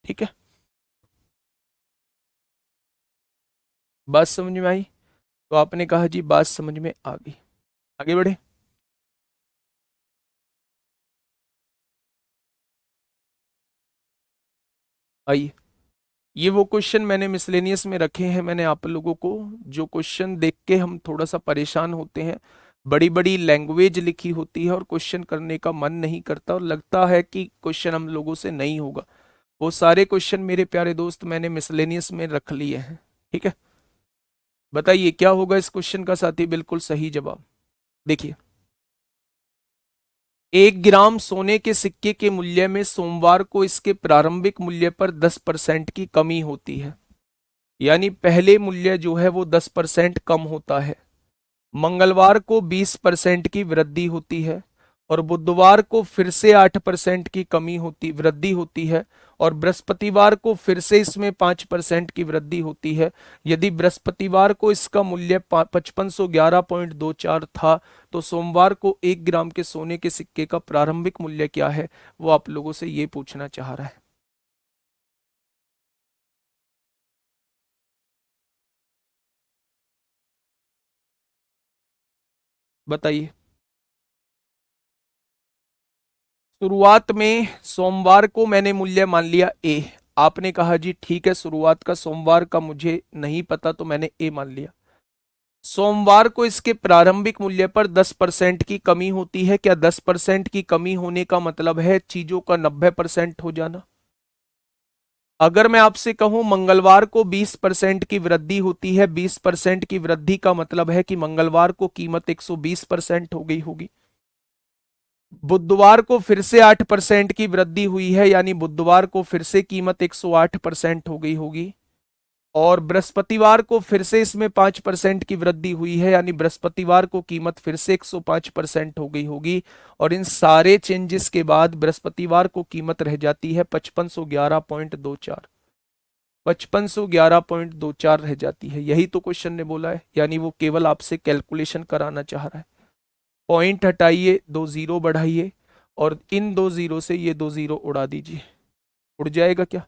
ठीक है, बात समझ में आई? तो आपने कहा जी बात समझ में आ गई, आगे बढ़े। आइए, ये वो क्वेश्चन मैंने मिसलेनियस में रखे हैं मैंने आप लोगों को, जो क्वेश्चन देख के हम थोड़ा सा परेशान होते हैं। बड़ी बड़ी लैंग्वेज लिखी होती है और क्वेश्चन करने का मन नहीं करता, और लगता है कि क्वेश्चन हम लोगों से नहीं होगा। वो सारे क्वेश्चन मेरे प्यारे दोस्त मैंने मिसलेनियस में रख लिए हैं। ठीक है, बताइए क्या होगा इस क्वेश्चन का साथी बिल्कुल सही जवाब। देखिए, 1 ग्राम सोने के सिक्के के मूल्य में सोमवार को इसके प्रारंभिक मूल्य पर 10% की कमी होती है, यानी पहले मूल्य जो है वो 10% कम होता है। मंगलवार को 20% की वृद्धि होती है, और बुधवार को फिर से 8% की वृद्धि होती है, और बृहस्पतिवार को फिर से इसमें 5% की वृद्धि होती है। यदि बृहस्पतिवार को इसका मूल्य 5511.24 था, तो सोमवार को 1 ग्राम के सोने के सिक्के का प्रारंभिक मूल्य क्या है, वो आप लोगों से ये पूछना चाह रहा है। बताइए। शुरुआत में सोमवार को मैंने मूल्य मान लिया ए। आपने कहा जी ठीक है, शुरुआत का सोमवार का मुझे नहीं पता, तो मैंने ए मान लिया। सोमवार को इसके प्रारंभिक मूल्य पर 10% की कमी होती है। क्या 10% की कमी होने का मतलब है चीजों का 90% हो जाना? अगर मैं आपसे कहूं मंगलवार को 20% की वृद्धि होती है, 20% की वृद्धि का मतलब है कि मंगलवार को कीमत 120% हो गई होगी। बुधवार को फिर से 8% की वृद्धि हुई है, यानी बुधवार को फिर से कीमत 108% हो गई होगी। और बृहस्पतिवार को फिर से इसमें 5% की वृद्धि हुई है, यानी बृहस्पतिवार को कीमत फिर से 105% हो गई होगी। और इन सारे चेंजेस के बाद बृहस्पतिवार को कीमत रह जाती है 5511.24। 5511.24 रह जाती है, यही तो क्वेश्चन ने बोला है, यानी वो केवल आपसे कैलकुलेशन कराना चाह रहा है। पॉइंट हटाइए, 2 जीरो बढ़ाइए, और इन 2 जीरो से ये 2 जीरो उड़ा दीजिए। उड़ जाएगा क्या?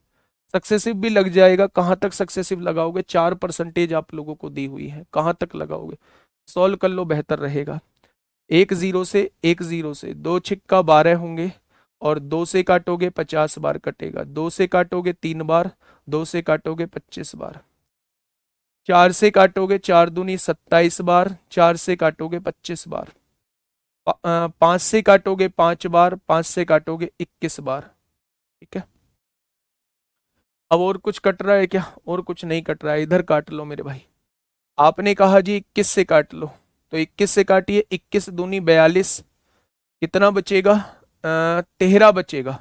सक्सेसिव भी लग जाएगा। कहां तक सक्सेसिव लगाओगे? 4% आप लोगों को दी हुई है, कहां तक लगाओगे? सॉल्व कर लो, बेहतर रहेगा। 1 जीरो से 2 छिक्का 12 होंगे, और 2 से काटोगे 50 बार कटेगा, 2 से काटोगे 3 बार, 2 से काटोगे 25 बार, 4 से काटोगे 4 दूनी 27 बार, 4 से काटोगे 25 बार, 5 से काटोगे 5 बार, 5 से काटोगे 21 बार। ठीक है, अब और कुछ कट रहा है क्या? और कुछ नहीं कट रहा है, इधर काट लो मेरे भाई। आपने कहा जी 21 से काट लो, तो 21 से काटिए, 21 दूनी 42, कितना बचेगा? 13 बचेगा।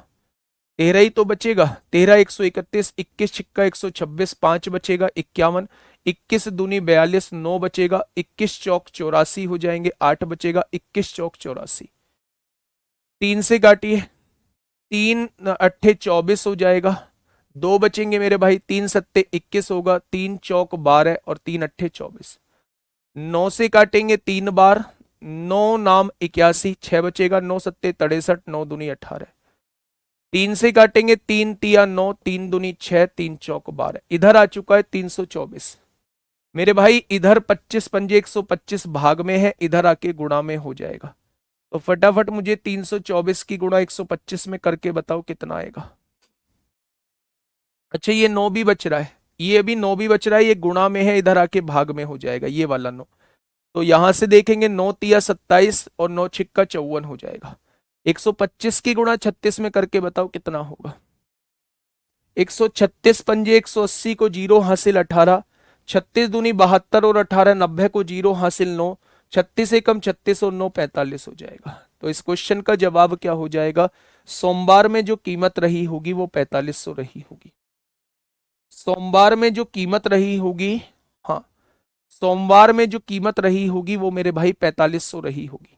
13 ही तो बचेगा, 13 131, 21 छिक्का 126, 5 बचेगा 51, 21 दूनी 42, 9 बचेगा, 21 चौक 84 हो जाएंगे, 8 बचेगा, 21 चौक 84। 3 से काटिए, 3 अट्ठे 24 हो जाएगा, 2 बचेंगे मेरे भाई, 3 सत्ते 21 होगा, 3 चौक 12, और 3 अट्ठे 24। 9 से काटेंगे 3 बार, 9 नाम 81, 6 बचेगा, 9 सत्ते 63, 9 दूनी 18। 3 से काटेंगे 3 तिया 9, 3 दूनी 6, 3 चौक 12, इधर आ चुका है 324। मेरे भाई इधर 25 पंजे 125 भाग में है, इधर आके गुणा में हो जाएगा। तो फटाफट मुझे 324 की गुणा 125 में करके बताओ कितना आएगा। अच्छा, ये 9 भी बच रहा है, ये अभी 9 भी बच रहा है, ये गुणा में है, इधर आके भाग में हो जाएगा ये वाला 9। तो यहां से देखेंगे 9 तिया 27, और 9 छिक्का 54 हो जाएगा। 125 की गुणा 36 में करके बताओ कितना होगा। 136 पंजे 180 को जीरो हासिल 18, 36 दूनी 72, और 18 90 को जीरो हासिल 9, 36 एकम 36, और 9 45 हो जाएगा। तो इस क्वेश्चन का जवाब क्या हो जाएगा? सोमवार में जो कीमत रही होगी वो 4500 रही होगी। सोमवार में जो कीमत रही होगी, हाँ, सोमवार में जो कीमत रही होगी वो मेरे भाई 4500 रही होगी।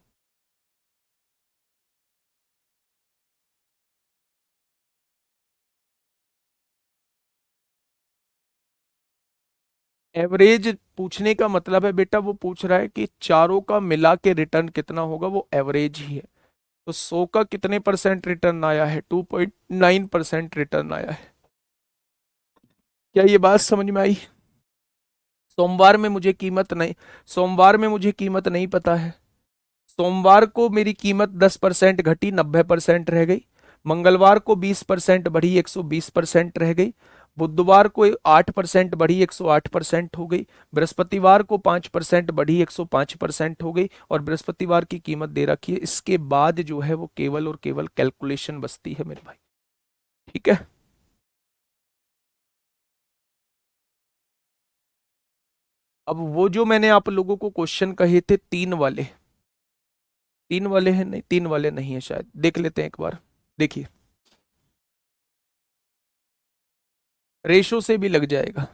एवरेज पूछने का मतलब है बेटा, वो पूछ रहा है कि चारों का मिला के रिटर्न कितना होगा, वो एवरेज ही है। तो 100 का कितने परसेंट रिटर्न आया है? 2.9% रिटर्न आया है। क्या ये बात समझ में आई? सोमवार में मुझे कीमत नहीं, सोमवार में मुझे कीमत नहीं पता है। सोमवार को मेरी कीमत 10% घटी, 90% रह गई। मंगलवार को 20% बढ़ी, 120% रह गई। बुधवार को 8% बढ़ी, 108% हो गई। बृहस्पतिवार को 5% बढ़ी, 105% हो गई। और बृहस्पतिवार की कीमत दे रखी है। इसके बाद जो है वो केवल और केवल कैलकुलेशन बचती है मेरे भाई। ठीक है। अब वो जो मैंने आप लोगों को क्वेश्चन कहे थे, तीन वाले, तीन वाले हैं नहीं, तीन वाले नहीं है शायद, देख लेते हैं एक बार। देखिए, रेशो से भी लग जाएगा,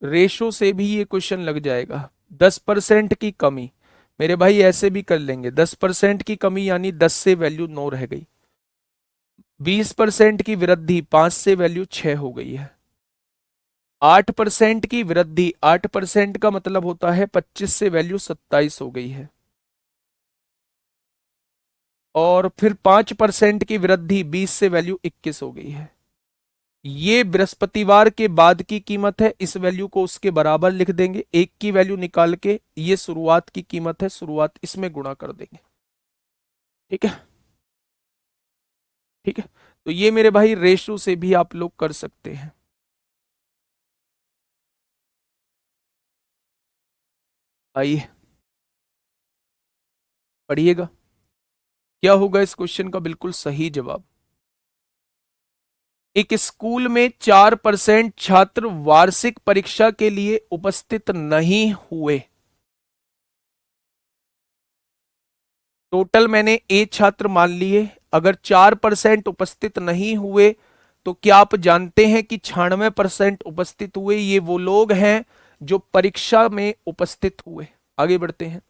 रेशो से भी ये क्वेश्चन लग जाएगा। 10% की कमी, मेरे भाई ऐसे भी कर लेंगे। 10% की कमी यानी 10 से वैल्यू 9 रह गई। 20% की वृद्धि, 5 से वैल्यू 6 हो गई है। 8% की वृद्धि, 8% का मतलब होता है 25 से वैल्यू 27 हो गई है। और फिर 5% की वृद्धि, 20 से वैल्यू 21 हो गई है। ये बृहस्पतिवार के बाद की कीमत है, इस वैल्यू को उसके बराबर लिख देंगे, एक की वैल्यू निकाल के ये शुरुआत की कीमत है, शुरुआत इसमें गुणा कर देंगे। ठीक है, ठीक है। तो ये मेरे भाई रेशो से भी आप लोग कर सकते हैं। आइए पढ़िएगा, क्या होगा इस क्वेश्चन का बिल्कुल सही जवाब। एक स्कूल में 4% छात्र वार्षिक परीक्षा के लिए उपस्थित नहीं हुए। टोटल मैंने ए छात्र मान लिए। अगर 4% उपस्थित नहीं हुए, तो क्या आप जानते हैं कि 96% उपस्थित हुए? ये वो लोग हैं जो परीक्षा में उपस्थित हुए। आगे बढ़ते हैं।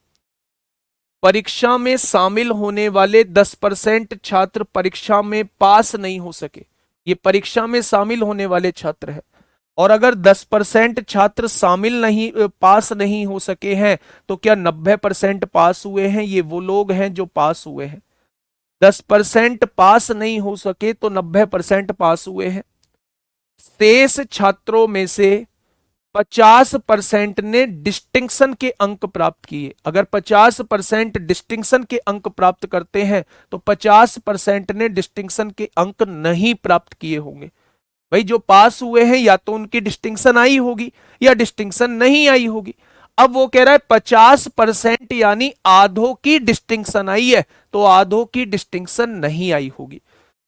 परीक्षा में शामिल होने वाले 10% छात्र परीक्षा में पास नहीं हो सके। ये परीक्षा में शामिल होने वाले छात्र हैं। और अगर 10% छात्र शामिल नहीं, पास नहीं हो सके हैं, तो क्या 90% पास हुए हैं? ये वो लोग हैं जो पास हुए हैं। 10% पास नहीं हो सके तो 90% पास हुए हैं। शेष छात्रों में से 50% ने डिस्टिंक्शन के अंक प्राप्त किए। अगर 50% डिस्टिंक्शन के अंक प्राप्त करते हैं, तो 50% ने डिस्टिंक्शन के अंक नहीं प्राप्त किए होंगे। भाई जो पास हुए हैं, या तो उनकी डिस्टिंक्शन आई होगी या डिस्टिंक्शन नहीं आई होगी। अब वो कह रहा है 50% यानी आधों की डिस्टिंक्शन आई है, तो आधों की डिस्टिंक्शन नहीं आई होगी।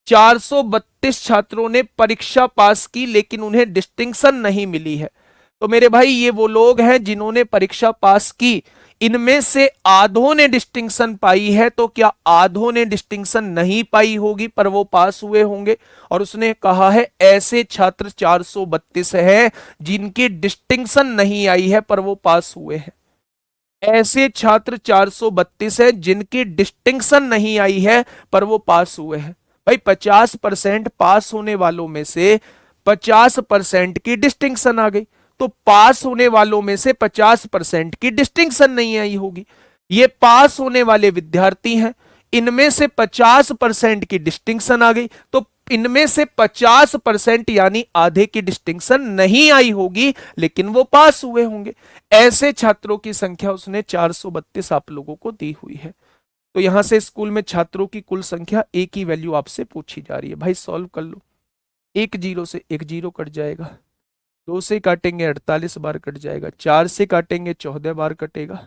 432 छात्रों ने परीक्षा पास की, लेकिन उन्हें डिस्टिंक्शन नहीं मिली है। तो मेरे भाई ये वो लोग हैं जिन्होंने परीक्षा पास की। इनमें से आधों ने डिस्टिंक्शन पाई है, तो क्या आधों ने डिस्टिंक्शन नहीं पाई होगी पर वो पास हुए होंगे? और उसने कहा है ऐसे छात्र 432 है जिनकी डिस्टिंक्शन नहीं आई है पर वो पास हुए हैं। ऐसे छात्र 432 है जिनकी डिस्टिंक्शन नहीं आई है पर वो पास हुए हैं। भाई 50% पास होने वालों में से 50% की डिस्टिंक्शन आ गई, तो पास होने वालों में से 50% की डिस्टिंक्शन नहीं आई होगी। ये पास होने वाले विद्यार्थी हैं, इनमें से 50% की डिस्टिंक्शन आ गई, तो इनमें से 50% यानी आधे की डिस्टिंक्शन नहीं आई होगी, लेकिन वो पास हुए होंगे। ऐसे छात्रों की संख्या उसने 432 आप लोगों को दी हुई है। तो यहां से स्कूल में छात्रों की कुल संख्या, एक ही वैल्यू आपसे पूछी जा रही है। भाई सॉल्व कर लो। एक जीरो से एक जीरो कट जाएगा, 2 से काटेंगे 48 बार कट जाएगा, 4 से काटेंगे 14 बार कटेगा,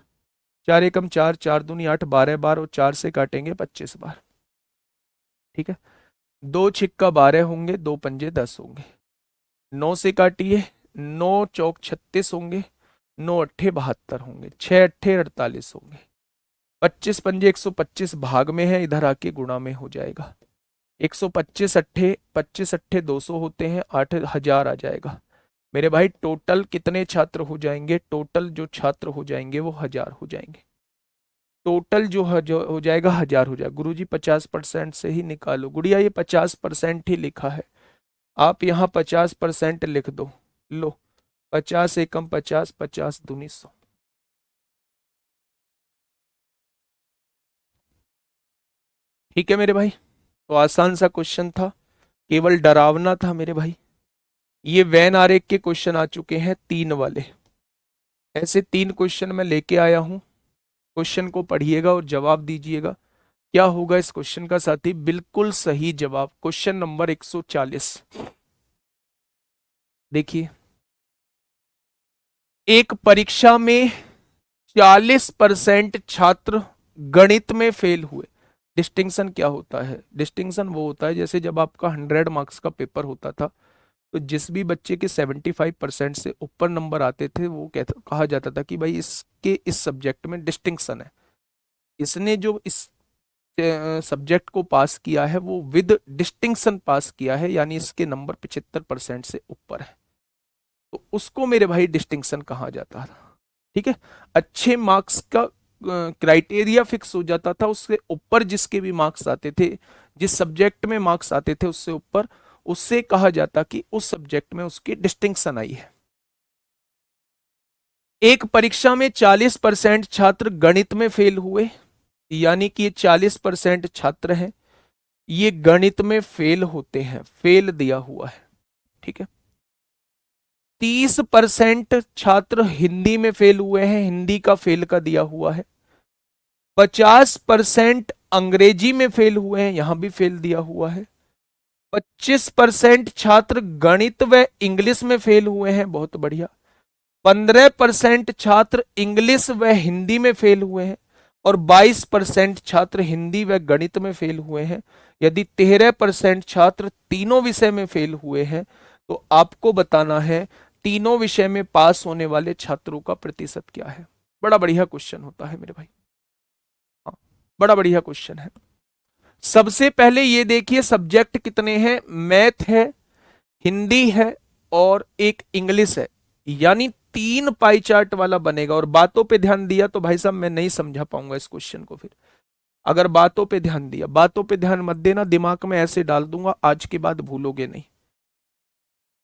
4 एकम 4, 4 दूनी 8, 12 बार, और 4 से काटेंगे 25 बार। ठीक है। 2 छिक्का 12 होंगे, 2 पंजे 10 होंगे। 9 से काटिए, 9 चौक 36 होंगे, 9 अट्ठे 72 होंगे, 6 अट्ठे 48 होंगे। 25 पंजे 125 भाग में है, इधर आके गुणा में हो जाएगा। 125 अट्ठे 25 अट्ठे 200 होते हैं, 8000 आ जाएगा। मेरे भाई टोटल कितने छात्र हो जाएंगे? टोटल जो छात्र हो जाएंगे वो 1000 हो जाएंगे। टोटल जो हो जाएगा 1000 हो जाएगा। गुरुजी 50% से ही निकालो। गुड़िया ये 50% ही लिखा है, आप यहाँ 50% लिख दो। लो, 50 एकम 50, 50 दूनी 100। ठीक है मेरे भाई, तो आसान सा क्वेश्चन था, केवल डरावना था मेरे भाई। ये वेन आरेख के क्वेश्चन आ चुके हैं 3 वाले। ऐसे 3 क्वेश्चन मैं लेके आया हूं। क्वेश्चन को पढ़िएगा और जवाब दीजिएगा। क्या होगा इस क्वेश्चन का साथी? बिल्कुल सही जवाब। Question number 140। देखिए, एक परीक्षा में 40% छात्र गणित में फेल हुए। डिस्टिंक्शन क्या होता है? डिस्टिंक्शन वो होता है जैसे जब आपका 100 मार्क्स का पेपर होता था, तो जिस भी बच्चे के 75% से ऊपर नंबर आते थे वो कहा जाता था कि भाई इसके इस सब्जेक्ट में डिस्टिंक्शन है, इसने जो इस सब्जेक्ट को पास किया है वो विद डिस्टिंक्शन पास किया है, यानी इसके नंबर 75% से ऊपर है, तो उसको मेरे भाई डिस्टिंक्शन कहा जाता था। ठीक है, अच्छे मार्क्स का क्राइटेरिया फिक्स हो जाता था, उससे ऊपर जिसके भी मार्क्स आते थे, जिस सब्जेक्ट में मार्क्स आते थे उससे ऊपर, उससे कहा जाता कि उस सब्जेक्ट में उसकी डिस्टिंक्शन आई है। एक परीक्षा में 40% छात्र गणित में फेल हुए, यानी कि ये 40% छात्र हैं, ये गणित में फेल होते हैं, फेल दिया हुआ है। ठीक है, 30% छात्र हिंदी में फेल हुए हैं, हिंदी का फेल का दिया हुआ है। 50% अंग्रेजी में फेल हुए हैं, यहां भी फेल दिया हुआ है। 25% छात्र गणित व इंग्लिश में फेल हुए हैं, बहुत बढ़िया। 15% छात्र इंग्लिश व हिंदी में फेल हुए हैं, और 22% छात्र हिंदी व गणित में फेल हुए हैं। यदि 13% छात्र तीनों विषय में फेल हुए हैं, तो आपको बताना है तीनों विषय में पास होने वाले छात्रों का प्रतिशत क्या है। बड़ा बढ़िया क्वेश्चन होता है मेरे भाई, हाँ, बड़ा बढ़िया क्वेश्चन है। सबसे पहले ये देखिए सब्जेक्ट कितने हैं, मैथ है, हिंदी है और एक इंग्लिश है, यानी 3 पाई चार्ट वाला बनेगा। और बातों पे ध्यान दिया तो भाई साहब मैं नहीं समझा पाऊंगा इस क्वेश्चन को। फिर अगर बातों पे ध्यान दिया, बातों पे ध्यान मत देना, दिमाग में ऐसे डाल दूंगा आज के बाद भूलोगे नहीं।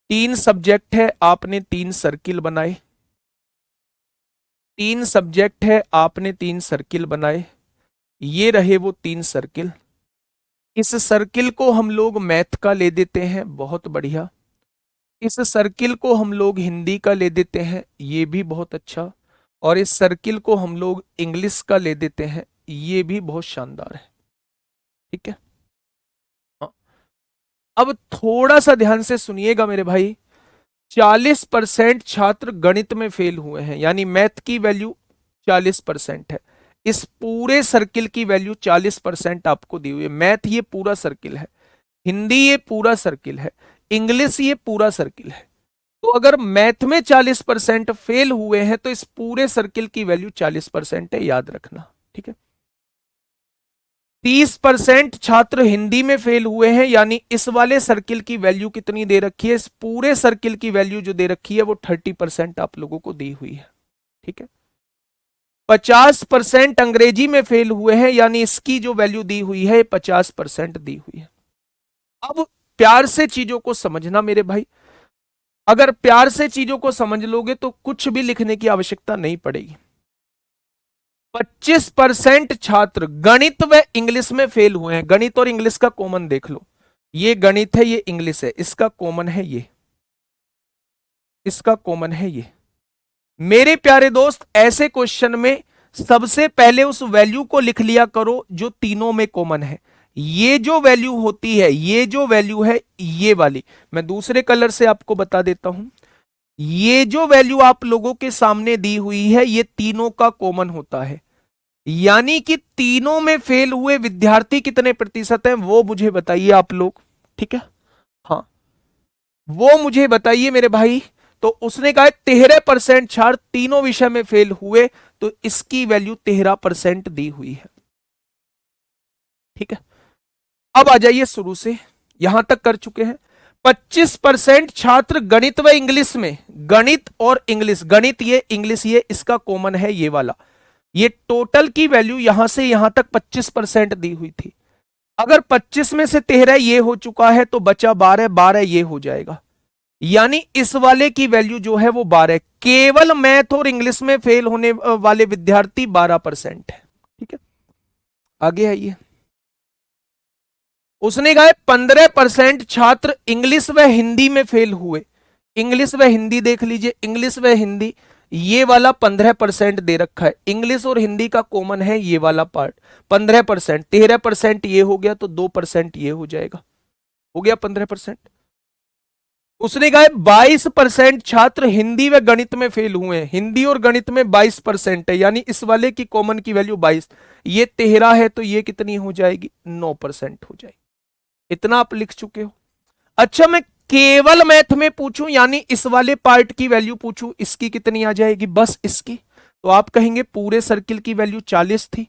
3 सब्जेक्ट है, आपने 3 सर्किल बनाए। 3 सब्जेक्ट है, आपने 3 सर्किल बनाए। ये रहे वो 3 सर्किल। इस सर्किल को हम लोग मैथ का ले देते हैं, बहुत बढ़िया। इस सर्किल को हम लोग हिंदी का ले देते हैं, ये भी बहुत अच्छा। और इस सर्किल को हम लोग इंग्लिश का ले देते हैं, ये भी बहुत शानदार है। ठीक है, हाँ। अब थोड़ा सा ध्यान से सुनिएगा मेरे भाई। 40% छात्र गणित में फेल हुए हैं, यानी मैथ की वैल्यू 40% है। इस पूरे सर्किल की वैल्यू 40% आपको दी हुई है। मैथ ये पूरा सर्किल है, हिंदी ये पूरा सर्किल है, इंग्लिश ये पूरा सर्किल है। तो अगर मैथ में 40% फेल हुए हैं तो इस पूरे सर्किल की वैल्यू 40% है, याद रखना। ठीक है, 30% छात्र हिंदी में फेल हुए हैं, यानी इस वाले सर्किल की वैल्यू कितनी दे रखी है, इस पूरे सर्किल की वैल्यू जो दे रखी है वो 30% आप लोगों को दी हुई है। ठीक है, 50% अंग्रेजी में फेल हुए हैं, यानी इसकी जो वैल्यू दी हुई है 50% दी हुई है। अब प्यार से चीजों को समझना मेरे भाई, अगर प्यार से चीजों को समझ लोगे तो कुछ भी लिखने की आवश्यकता नहीं पड़ेगी। 25% छात्र गणित व इंग्लिश में फेल हुए हैं। गणित और इंग्लिश का कॉमन देख लो, ये गणित है, ये इंग्लिश है, इसका कॉमन है ये, इसका कॉमन है ये। मेरे प्यारे दोस्त, ऐसे क्वेश्चन में सबसे पहले उस वैल्यू को लिख लिया करो जो तीनों में कॉमन है। ये जो वैल्यू होती है, ये जो वैल्यू है, ये वाली मैं दूसरे कलर से आपको बता देता हूं। ये जो वैल्यू आप लोगों के सामने दी हुई है, ये तीनों का कॉमन होता है, यानी कि तीनों में फेल हुए विद्यार्थी कितने प्रतिशत हैं वो मुझे बताइए आप लोग। ठीक है, हाँ, वो मुझे बताइए मेरे भाई। तो उसने कहा 13% छात्र तीनों विषय में फेल हुए, तो इसकी वैल्यू 13% दी हुई है। ठीक है, अब आ जाइए शुरू से, यहां तक कर चुके हैं। 25% छात्र गणित व इंग्लिश में, गणित और इंग्लिश, गणित ये इंग्लिश ये, इसका कॉमन है ये वाला। ये टोटल की वैल्यू यहां से यहां तक 25% दी हुई थी। अगर 25 में से 13 ये हो चुका है तो बचा 12, 12 ये हो जाएगा। यानी इस वाले की वैल्यू जो है वो 12। केवल मैथ और इंग्लिश में फेल होने वाले विद्यार्थी 12% है। ठीक है, आगे आइए। उसने कहा 15% छात्र इंग्लिश व हिंदी में फेल हुए। इंग्लिश व हिंदी देख लीजिए, इंग्लिश व हिंदी ये वाला 15% दे रखा है। इंग्लिश और हिंदी का कॉमन है ये वाला पार्ट 15%। 13% ये हो गया तो 2% ये हो जाएगा, हो गया 15%। उसने कहा 22% छात्र हिंदी व गणित में फेल हुए हैं। हिंदी और गणित में 22% है, यानी इस वाले की कॉमन की वैल्यू 22। ये 13 है तो ये कितनी हो जाएगी, 9% हो जाएगी। इतना आप लिख चुके हो। अच्छा, मैं केवल मैथ में पूछूं यानी इस वाले पार्ट की वैल्यू पूछूं, इसकी कितनी आ जाएगी, बस इसकी। तो आप कहेंगे पूरे सर्किल की वैल्यू 40 थी,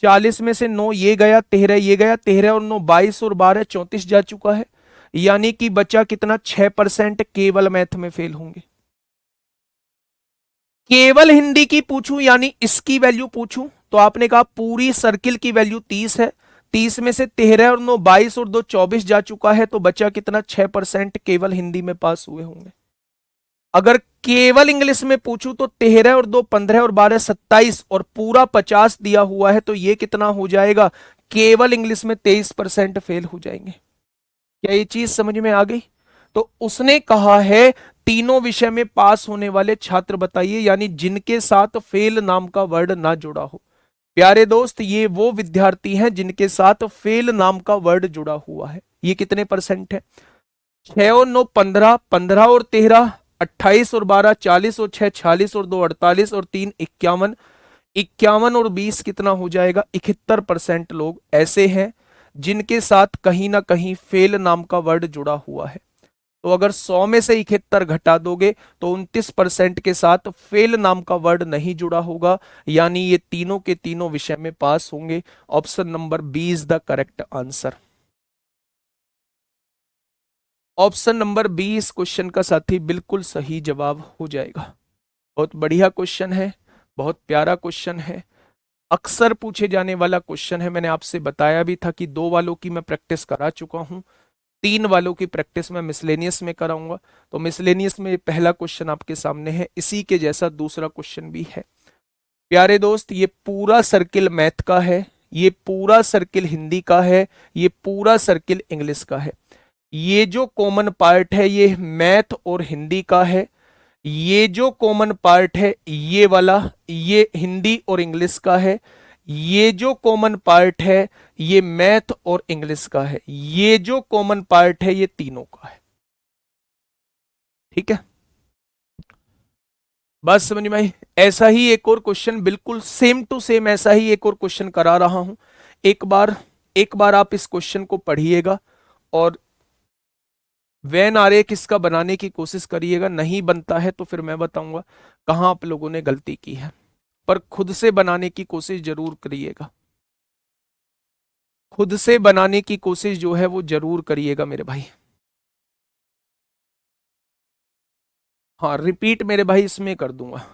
40 में से 9 ये गया, 13 ये गया, 13 और 9 22 और 12 34 जा चुका है। यानी कि बचा कितना, 6% केवल मैथ में फेल होंगे। केवल हिंदी की पूछूं यानी इसकी वैल्यू पूछूं तो आपने कहा पूरी सर्किल की वैल्यू 30 है, 30 में से 13 और 9 22 और 2 24 जा चुका है, तो बचा कितना, 6% केवल हिंदी में पास हुए होंगे। अगर केवल इंग्लिश में पूछूं तो 13 और 2 15 और 12 27 और पूरा 50 दिया हुआ है, तो ये कितना हो जाएगा, केवल इंग्लिश में 23% फेल हो जाएंगे। क्या ये चीज समझ में आ गई? तो उसने कहा है तीनों विषय में पास होने वाले छात्र बताइए, यानी जिनके साथ फेल नाम का वर्ड ना जुड़ा हो। प्यारे दोस्त, ये वो विद्यार्थी हैं जिनके साथ फेल नाम का वर्ड जुड़ा हुआ है। ये कितने परसेंट है, 6 और 9 15, 15 और 13 28 और 12 40 और 6 46 और 2 48 और 3 51, 51 और 20 कितना हो जाएगा, 71% लोग ऐसे हैं जिनके साथ कहीं ना कहीं फेल नाम का वर्ड जुड़ा हुआ है। तो अगर 100 में से 71 घटा दोगे तो 29% के साथ फेल नाम का वर्ड नहीं जुड़ा होगा, यानी ये तीनों के तीनों विषय में पास होंगे। Option number B is the correct answer. Option number B इस क्वेश्चन का साथी बिल्कुल सही जवाब हो जाएगा। बहुत बढ़िया क्वेश्चन है, बहुत प्यारा क्वेश्चन है, अक्सर पूछे जाने वाला क्वेश्चन है। मैंने आपसे बताया भी था कि 2 वालों की मैं प्रैक्टिस करा चुका हूं, 3 वालों की प्रैक्टिस मैं मिसलेनियस में कराऊंगा। तो मिसलेनियस में पहला क्वेश्चन आपके सामने है, इसी के जैसा दूसरा क्वेश्चन भी है। प्यारे दोस्त, ये पूरा सर्किल मैथ का है, ये पूरा सर्किल हिंदी का है, ये पूरा सर्किल इंग्लिश का है। ये जो कॉमन पार्ट है ये मैथ और हिंदी का है, ये जो कॉमन पार्ट है ये वाला ये हिंदी और इंग्लिश का है, ये जो कॉमन पार्ट है ये मैथ और इंग्लिश का है, ये जो कॉमन पार्ट है ये तीनों का है। ठीक है, बस समझ में आई। ऐसा ही एक और क्वेश्चन, बिल्कुल सेम टू सेम ऐसा ही एक और क्वेश्चन करा रहा हूं। एक बार आप इस क्वेश्चन को पढ़िएगा और वेन आरेख इसका बनाने की कोशिश करिएगा। नहीं बनता है तो फिर मैं बताऊंगा कहां आप लोगों ने गलती की है, पर खुद से बनाने की कोशिश जरूर करिएगा। खुद से बनाने की कोशिश जो है वो जरूर करिएगा मेरे भाई। हाँ, रिपीट मेरे भाई इसमें कर दूंगा।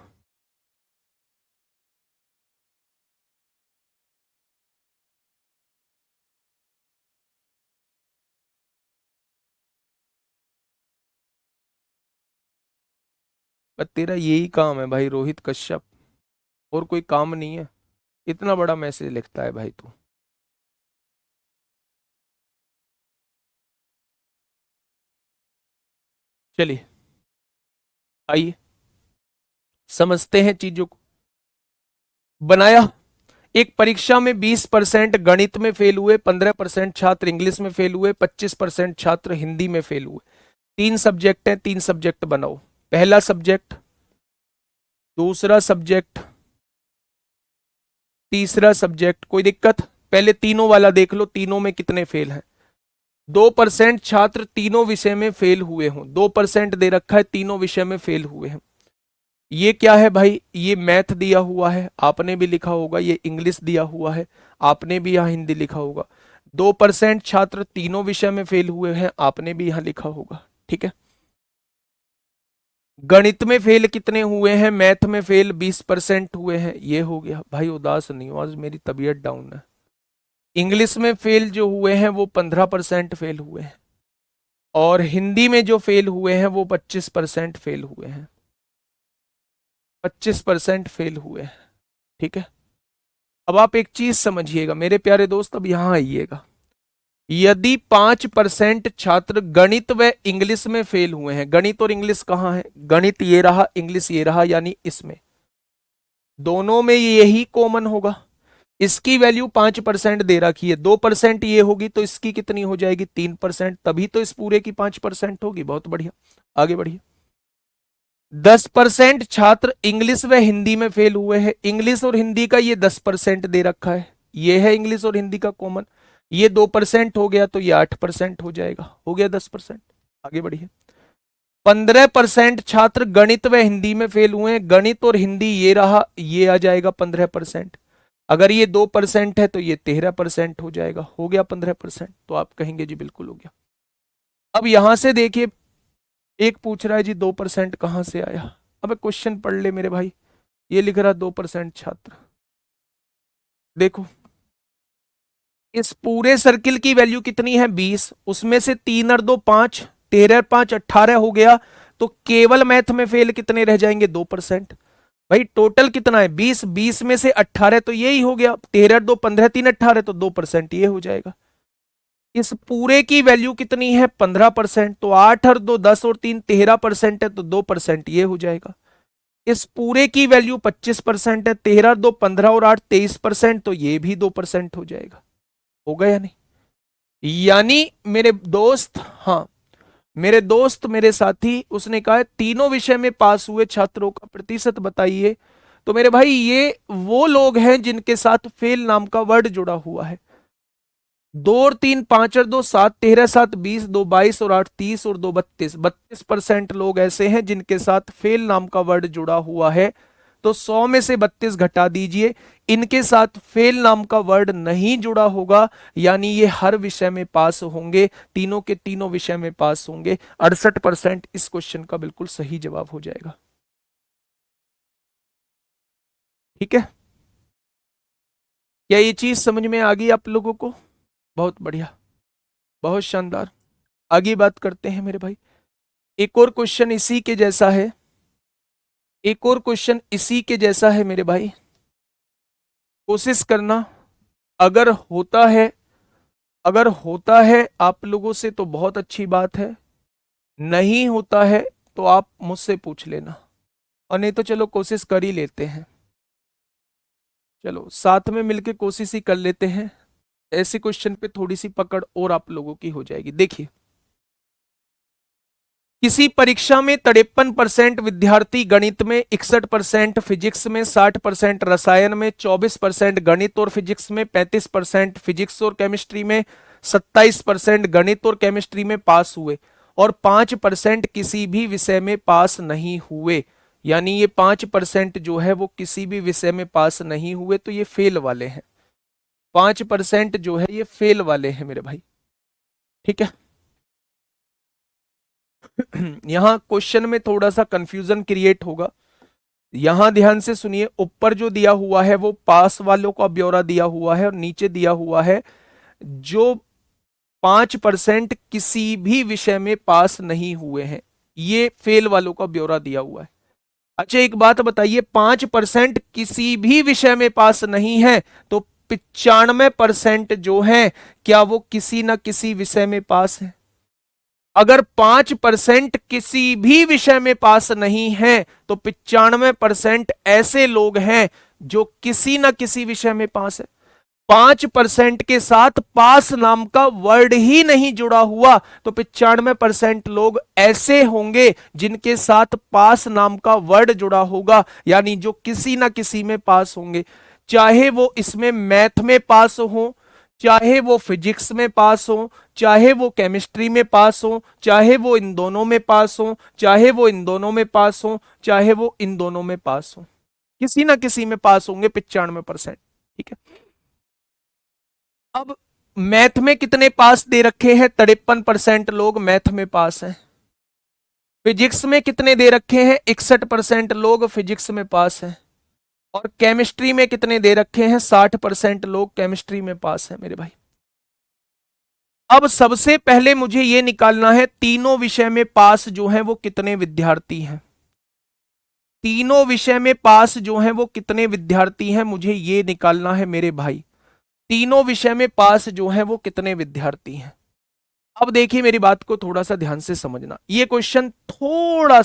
पर तेरा यही काम है भाई रोहित कश्यप, और कोई काम नहीं है। इतना बड़ा मैसेज लिखता है भाई तू। चलिए आइए समझते हैं चीजों को। बनाया, एक परीक्षा में 20% गणित में फेल हुए, 15% छात्र इंग्लिश में फेल हुए, 25% छात्र हिंदी में फेल हुए। 3 सब्जेक्ट हैं, 3 सब्जेक्ट बनाओ। पहला सब्जेक्ट, दूसरा सब्जेक्ट, तीसरा सब्जेक्ट। कोई दिक्कत? पहले तीनों वाला देख लो, तीनों में कितने फेल हैं। 2% छात्र तीनों विषय में फेल हुए हों, 2% दे रखा है, तीनों विषय में फेल हुए हैं। ये क्या है भाई, ये मैथ दिया हुआ है, आपने भी लिखा होगा। ये इंग्लिश दिया हुआ है, आपने भी यहाँ हिंदी लिखा होगा। 2% छात्र तीनों विषय में फेल हुए हैं, आपने भी यहाँ लिखा होगा। ठीक है, गणित में फेल कितने हुए हैं, मैथ में फेल 20% हुए हैं, ये हो गया भाई। उदास नहीं हो, आज मेरी तबीयत डाउन है। इंग्लिश में फेल जो हुए हैं वो 15% फेल हुए हैं, और हिंदी में जो फेल हुए हैं वो 25% फेल हुए हैं, 25% फेल हुए हैं। ठीक है, अब आप एक चीज समझिएगा मेरे प्यारे दोस्त, अब यहां आइएगा। यदि 5% छात्र गणित व इंग्लिश में फेल हुए हैं, गणित और इंग्लिश कहाँ है, गणित ये रहा, इंग्लिश ये रहा, यानी इसमें दोनों में यही कॉमन होगा। इसकी वैल्यू 5% दे रखी है, 2% ये होगी तो इसकी कितनी हो जाएगी, 3%, तभी तो इस पूरे की 5% होगी। बहुत बढ़िया, आगे बढ़िए। 10% छात्र इंग्लिश व हिंदी में फेल हुए हैं, इंग्लिश और हिंदी का ये 10% दे रखा है, ये है इंग्लिश और हिंदी का कॉमन, ये 2% हो गया तो ये 8% हो जाएगा, हो गया 10%। आगे बढ़िए। 15% छात्र गणित व हिंदी में फेल हुए हैं, गणित और हिंदी ये रहा, ये आ जाएगा 15%। अगर ये 2% है तो ये 13% हो जाएगा, हो गया 15%। तो आप कहेंगे जी बिल्कुल हो गया। अब यहां से देखिए, एक पूछ रहा है जी 2% कहां से आया। अब क्वेश्चन पढ़ ले मेरे भाई, ये लिख रहा 2% छात्र। देखो, इस पूरे सर्किल की वैल्यू कितनी है, 20, उसमें से 3 और 2 5, 13 5 18 हो गया, तो केवल मैथ में फेल कितने रह जाएंगे, 2%। भाई टोटल कितना है, 20, 20 में से 18 तो यही हो गया, 13 2 15, 3 18, तो 2% ये हो जाएगा। इस पूरे की वैल्यू कितनी है, 15%, तो 8 और 2 10 और 3 13% है, तो 2% ये हो जाएगा। इस पूरे की वैल्यू 25% है, 13 2 15 और 8 23%, तो ये भी 2% हो जाएगा। हो गया या नहीं, यानी मेरे दोस्त, हाँ मेरे दोस्त, मेरे साथी, उसने कहा है तीनों विषय में पास हुए छात्रों का प्रतिशत बताइए। तो मेरे भाई ये वो लोग हैं जिनके साथ फेल नाम का वर्ड जुड़ा हुआ है। 2 और 3 5 और 2 7, 13 7 20, 2 22 और 8 30 और 2 32, 32% लोग ऐसे हैं जिनके साथ फेल नाम का वर्ड जुड़ा हुआ है। तो 100 में से 32 घटा दीजिए, इनके साथ फेल नाम का वर्ड नहीं जुड़ा होगा, यानी ये हर विषय में पास होंगे, तीनों के तीनों विषय में पास होंगे। 68% इस क्वेश्चन का बिल्कुल सही जवाब हो जाएगा। ठीक है, क्या ये चीज समझ में आ गई आप लोगों को? बहुत बढ़िया, बहुत शानदार। आगे बात करते हैं मेरे भाई। एक और क्वेश्चन इसी के जैसा है, एक और क्वेश्चन इसी के जैसा है मेरे भाई। कोशिश करना, अगर होता है, अगर होता है आप लोगों से तो बहुत अच्छी बात है, नहीं होता है तो आप मुझसे पूछ लेना, और नहीं तो चलो कोशिश कर ही लेते हैं। चलो साथ में मिलके कोशिश ही कर लेते हैं, ऐसे क्वेश्चन पे थोड़ी सी पकड़ और आप लोगों की हो जाएगी। देखिए, किसी परीक्षा में 53% विद्यार्थी गणित में, 61% फिजिक्स में, 60% रसायन में, 24% गणित और फिजिक्स में, 35% फिजिक्स और केमिस्ट्री में, 27% गणित और केमिस्ट्री में पास हुए, और 5% किसी भी विषय में पास नहीं हुए। यानी ये 5% जो है वो किसी भी विषय में पास नहीं हुए, तो ये फेल वाले हैं। 5% जो है ये फेल वाले हैं मेरे भाई। ठीक है, यहां क्वेश्चन में थोड़ा सा कंफ्यूजन क्रिएट होगा। यहां ध्यान से सुनिए, ऊपर जो दिया हुआ है वो पास वालों का ब्यौरा दिया हुआ है, और नीचे दिया हुआ है जो 5% किसी भी विषय में पास नहीं हुए हैं, ये फेल वालों का ब्यौरा दिया हुआ है। अच्छा एक बात बताइए, 5% किसी भी विषय में पास नहीं है, तो 95% जो है क्या वो किसी ना किसी विषय में पास है? अगर 5% किसी भी विषय में पास नहीं है, तो 95% ऐसे लोग हैं जो किसी ना किसी विषय में पास है। 5% के साथ पास नाम का वर्ड ही नहीं जुड़ा हुआ, तो 95% लोग ऐसे होंगे जिनके साथ पास नाम का वर्ड जुड़ा होगा, यानी जो किसी ना किसी में पास होंगे। चाहे वो इसमें मैथ में पास हो, चाहे वो फिजिक्स में पास हो, चाहे वो केमिस्ट्री में पास हो, चाहे वो इन दोनों में पास हो, चाहे वो इन दोनों में पास हो, चाहे वो इन दोनों में पास हो, किसी ना किसी में पास होंगे 95%। ठीक है, अब मैथ में कितने पास दे रखे हैं, 53% लोग मैथ में पास हैं। फिजिक्स में कितने दे रखे हैं, 61% लोग फिजिक्स में पास हैं। और केमिस्ट्री में कितने दे रखे हैं, 60% लोग केमिस्ट्री में पास हैं मेरे भाई। अब सबसे पहले मुझे यह निकालना है तीनों विषय में पास जो है वो कितने विद्यार्थी हैं। तीनों विषय में पास जो है वो कितने विद्यार्थी हैं, मुझे ये निकालना है मेरे भाई। तीनों विषय में पास जो है वो कितने विद्यार्थी हैं। अब देखिए मेरी बात को थोड़ा सा ध्यान से समझना, ये क्वेश्चन थोड़ा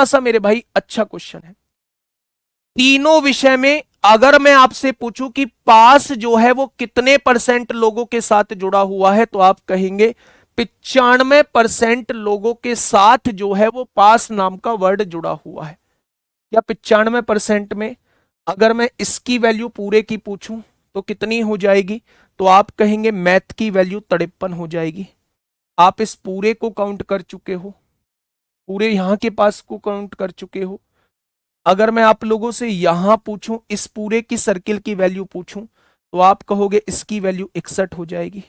सा मेरे भाई अच्छा क्वेश्चन है। तीनों विषय में अगर मैं आपसे पूछूं कि पास जो है वो कितने परसेंट लोगों के साथ जुड़ा हुआ है, तो आप कहेंगे 95% लोगों के साथ जो है वो पास नाम का वर्ड जुड़ा हुआ है। या 95% में अगर मैं इसकी वैल्यू पूरे की पूछूं तो कितनी हो जाएगी, तो आप कहेंगे मैथ की वैल्यू 53 हो जाएगी। आप इस पूरे को काउंट कर चुके हो, पूरे यहां के पास को काउंट कर चुके हो। अगर मैं आप लोगों से यहां पूछूं, इस पूरे की सर्किल की वैल्यू पूछूं, तो आप कहोगे इसकी वैल्यू 61 हो जाएगी।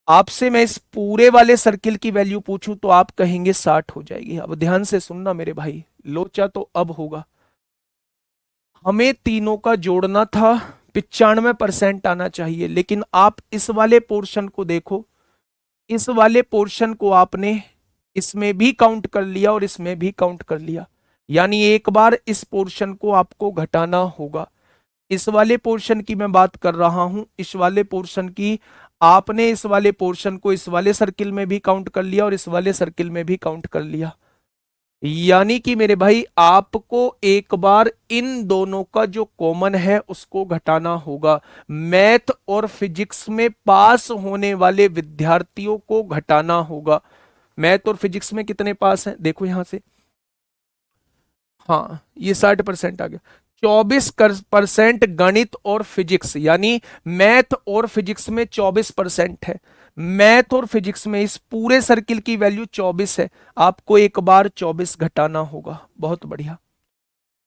आपसे मैं इस पूरे वाले सर्किल की वैल्यू पूछूं तो आप कहेंगे 60 हो जाएगी। अब ध्यान से सुनना मेरे भाई, लोचा तो अब होगा। हमें तीनों का जोड़ना था, 95% आना चाहिए, लेकिन आप इस वाले पोर्शन को देखो, इस वाले पोर्शन को आपने इसमें भी काउंट कर लिया और इसमें भी काउंट कर लिया। यानी एक बार इस पोर्शन को आपको घटाना होगा। इस वाले पोर्शन की मैं बात कर रहा हूं, इस वाले पोर्शन की। आपने इस वाले पोर्शन को इस वाले सर्किल में भी काउंट कर लिया और इस वाले सर्किल में भी काउंट कर लिया। यानी कि मेरे भाई आपको एक बार इन दोनों का जो कॉमन है उसको घटाना होगा। मैथ और फिजिक्स में पास होने वाले विद्यार्थियों को घटाना होगा। मैथ और फिजिक्स में कितने पास हैं, देखो यहां से। हाँ, ये 60% आ गया। 24% गणित और फिजिक्स, यानी मैथ और फिजिक्स में 24% है। मैथ और फिजिक्स में इस पूरे सर्किल की वैल्यू 24 है। आपको एक बार 24 घटाना होगा। बहुत बढ़िया।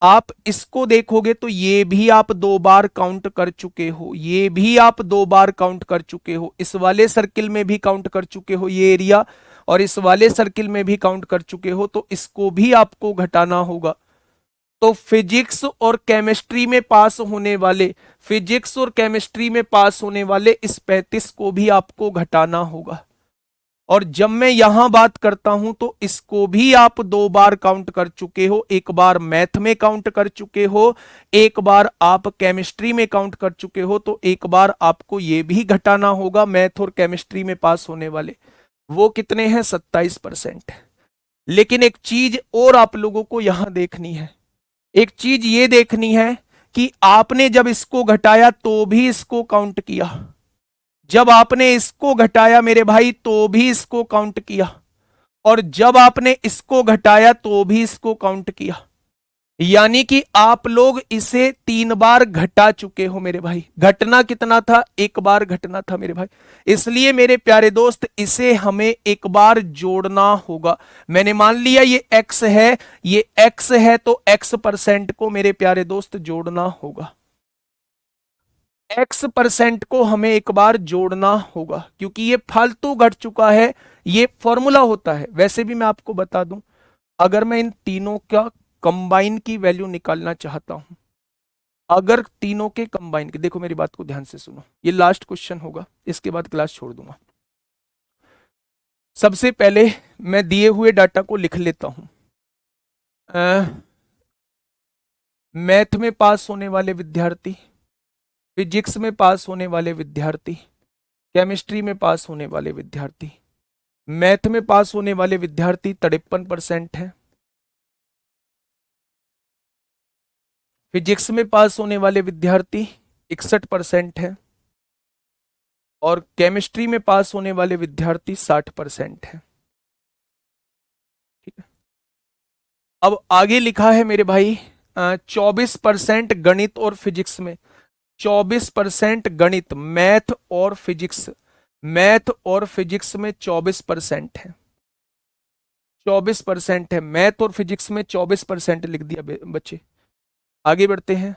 आप इसको देखोगे तो ये भी आप दो बार काउंट कर चुके हो, ये भी आप दो बार काउंट कर चुके हो। इस वाले सर्किल में भी काउंट कर चुके हो ये एरिया, और इस वाले सर्किल में भी काउंट कर चुके हो, तो इसको भी आपको घटाना होगा। तो फिजिक्स और केमिस्ट्री में पास होने वाले इस 35 को भी आपको घटाना होगा। और जब मैं यहां बात करता हूं तो इसको भी आप दो बार काउंट कर चुके हो। एक बार मैथ में काउंट कर चुके हो, एक बार आप केमिस्ट्री में काउंट कर चुके हो, तो एक बार आपको यह भी घटाना होगा। मैथ और केमिस्ट्री में पास होने वाले वो कितने हैं, 27%। लेकिन एक चीज और आप लोगों को यहां देखनी है, एक चीज ये देखनी है कि आपने जब इसको घटाया तो भी इसको काउंट किया, जब आपने इसको घटाया मेरे भाई तो भी इसको काउंट किया, और जब आपने इसको घटाया तो भी इसको काउंट किया। यानी कि आप लोग इसे 3 बार घटा चुके हो मेरे भाई। घटना कितना था, एक बार घटना था मेरे भाई। इसलिए मेरे प्यारे दोस्त इसे हमें एक बार जोड़ना होगा। मैंने मान लिया ये x है, ये x है, तो x% को मेरे प्यारे दोस्त जोड़ना होगा। x% को हमें एक बार जोड़ना होगा, क्योंकि ये फालतू घट चुका है। ये फॉर्मूला होता है। वैसे भी मैं आपको बता दूं, अगर मैं इन तीनों का कंबाइन की वैल्यू निकालना चाहता हूं, अगर तीनों के कंबाइन की, देखो मेरी बात को ध्यान से सुनो, ये लास्ट क्वेश्चन होगा, इसके बाद क्लास छोड़ दूंगा। सबसे पहले मैं दिए हुए डाटा को लिख लेता हूं। मैथ में पास होने वाले विद्यार्थी, फिजिक्स में पास होने वाले विद्यार्थी, केमिस्ट्री में पास होने वाले विद्यार्थी। मैथ में पास होने वाले विद्यार्थी 53% हैं। फिजिक्स में पास होने वाले विद्यार्थी 61% हैं। और केमिस्ट्री में पास होने वाले विद्यार्थी 60% हैं। ठीक है। अब आगे लिखा है मेरे भाई 24% गणित और फिजिक्स में। 24% गणित, मैथ और फिजिक्स, मैथ और फिजिक्स में 24% है। 24% है मैथ और फिजिक्स में, 24% लिख दिया बच्चे। आगे बढ़ते हैं।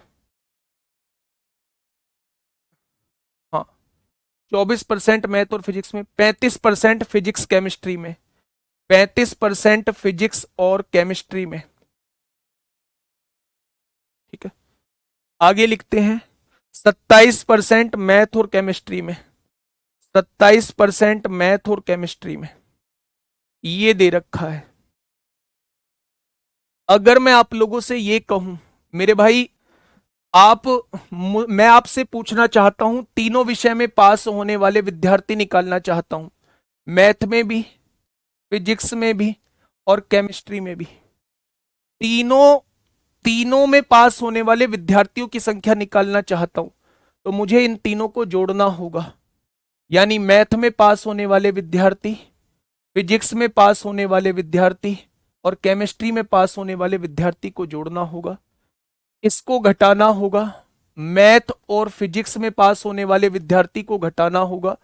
हाँ, 24% मैथ और फिजिक्स में, 35% फिजिक्स केमिस्ट्री में, 35% फिजिक्स और केमिस्ट्री में। ठीक है। आगे लिखते हैं 27% मैथ और केमिस्ट्री में, 27% मैथ और केमिस्ट्री में, ये दे रखा है। अगर मैं आप लोगों से ये कहूं मेरे भाई, आप मैं आपसे पूछना चाहता हूं, तीनों विषय में पास होने वाले विद्यार्थी निकालना चाहता हूं, मैथ में भी, फिजिक्स में भी और केमिस्ट्री में भी। तीनों तीनों में पास होने वाले विद्यार्थियों की संख्या निकालना चाहता हूं, तो मुझे इन तीनों को जोड़ना होगा। यानी मैथ में पास होने वाले विद्यार्थी, फिजिक्स में पास होने वाले विद्यार्थी और केमिस्ट्री में पास होने वाले विद्यार्थी को जोड़ना होगा। इसको घटाना होगा, मैथ और फिजिक्स में पास होने वाले विद्यार्थी को घटाना होगा,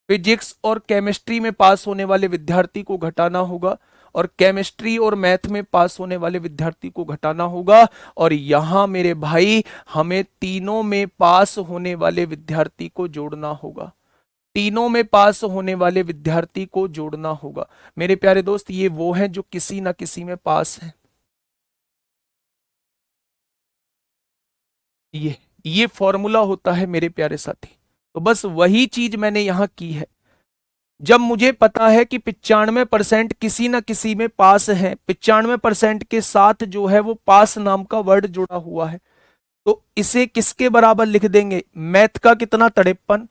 फिजिक्स और केमिस्ट्री में पास होने वाले विद्यार्थी को घटाना होगा, और केमिस्ट्री और मैथ में पास होने वाले विद्यार्थी को घटाना होगा। और यहां मेरे भाई हमें तीनों में पास होने वाले विद्यार्थी को जोड़ना होगा, तीनों में पास होने वाले विद्यार्थी को जोड़ना होगा। मेरे प्यारे दोस्त, ये वो हैं जो किसी ना किसी में पास हैं। ये फॉर्मूला होता है मेरे प्यारे साथी। तो बस वही चीज मैंने यहां की है। जब मुझे पता है कि 95% किसी ना किसी में पास है, 95% के साथ जो है वो पास नाम का वर्ड जुड़ा हुआ है, तो इसे किसके बराबर लिख देंगे? मैथ का कितना 53,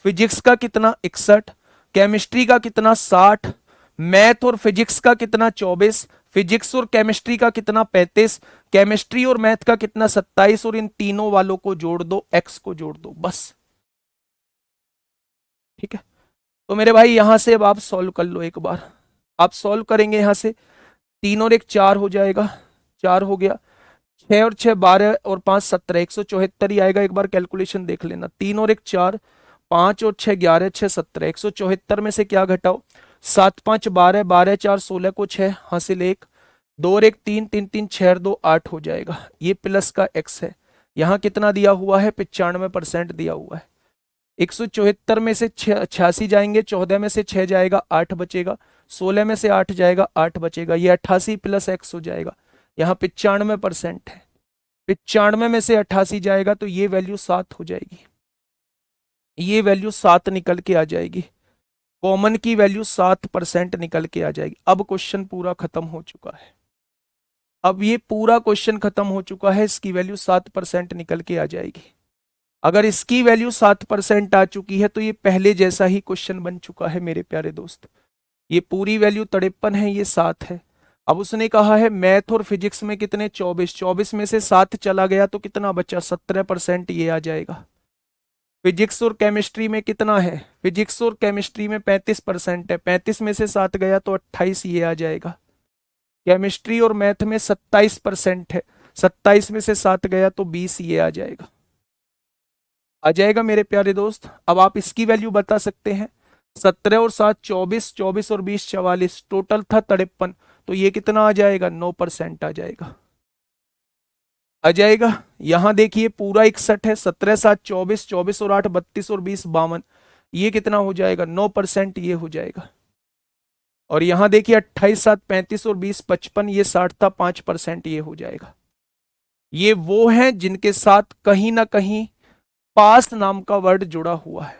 फिजिक्स का कितना 61, केमिस्ट्री का कितना 60, मैथ और फिजिक्स का कितना 24, फिजिक्स और केमिस्ट्री का कितना 35, केमिस्ट्री और मैथ का कितना 27, और इन तीनों वालों को जोड़ दो, एक्स को जोड़ दो, बस। ठीक है, तो मेरे भाई यहां से अब आप सॉल्व कर लो एक बार। आप सॉल्व करेंगे यहां से, 3 और 1 4 हो जाएगा, 4 हो गया, 6 और 6 12 और 5 17, 174 ही आएगा। एक बार कैलकुलेशन देख लेना, 3 और 1 4, 5 और 6 11, 6 17, 174 में से क्या घटाओ? 7 5 12, 12 4 16 को 6 हासिल 1, 2 और 1 3, 3 3 6 और 2 8 हो जाएगा। ये प्लस का एक्स है। यहाँ कितना दिया हुआ है? 95% दिया हुआ है। 174 में से 86 जाएंगे, 14 में से 6 जाएगा, 8 बचेगा, 16 में से 8 जाएगा, 8 बचेगा, ये 88 प्लस एक्स हो जाएगा। यहाँ 95% है, 95 में से 88 जाएगा तो ये वैल्यू 7 हो जाएगी, ये वैल्यू 7 निकल के आ जाएगी। कॉमन की वैल्यू 7% निकल के आ जाएगी। अब क्वेश्चन पूरा खत्म हो चुका है, अब ये पूरा क्वेश्चन खत्म हो चुका है, इसकी वैल्यू 7% निकल के आ जाएगी। अगर इसकी वैल्यू 7% आ चुकी है तो ये पहले जैसा ही क्वेश्चन बन चुका है मेरे प्यारे दोस्त। ये पूरी वैल्यू 53 है, ये 7 है। अब उसने कहा है मैथ और फिजिक्स में कितने? 24, 24 में से 7 चला गया तो कितना बचा? 17%, ये आ जाएगा। फिजिक्स और केमिस्ट्री में कितना है? फिजिक्स और केमिस्ट्री में 35% है, 35 में से 7 गया तो 28, ये आ जाएगा। केमिस्ट्री और मैथ में 27% है, 27 में से 7 गया तो 20, ये आ जाएगा। आ जाएगा मेरे प्यारे दोस्त। अब आप इसकी वैल्यू बता सकते हैं, 17 और 7 24, 24 और 20 44, टोटल था 53, तो ये कितना आ जाएगा? 9% आ जाएगा, आ जाएगा। यहां देखिए पूरा 61 है, 17 7 24, 24 और 8 32 और 20 52, ये कितना हो जाएगा? 9%, ये हो जाएगा। और यहां देखिए 28 7 35 और 20 55, ये 60 था, 5%, ये हो जाएगा। ये वो हैं जिनके साथ कहीं ना कहीं पास नाम का वर्ड जुड़ा हुआ है।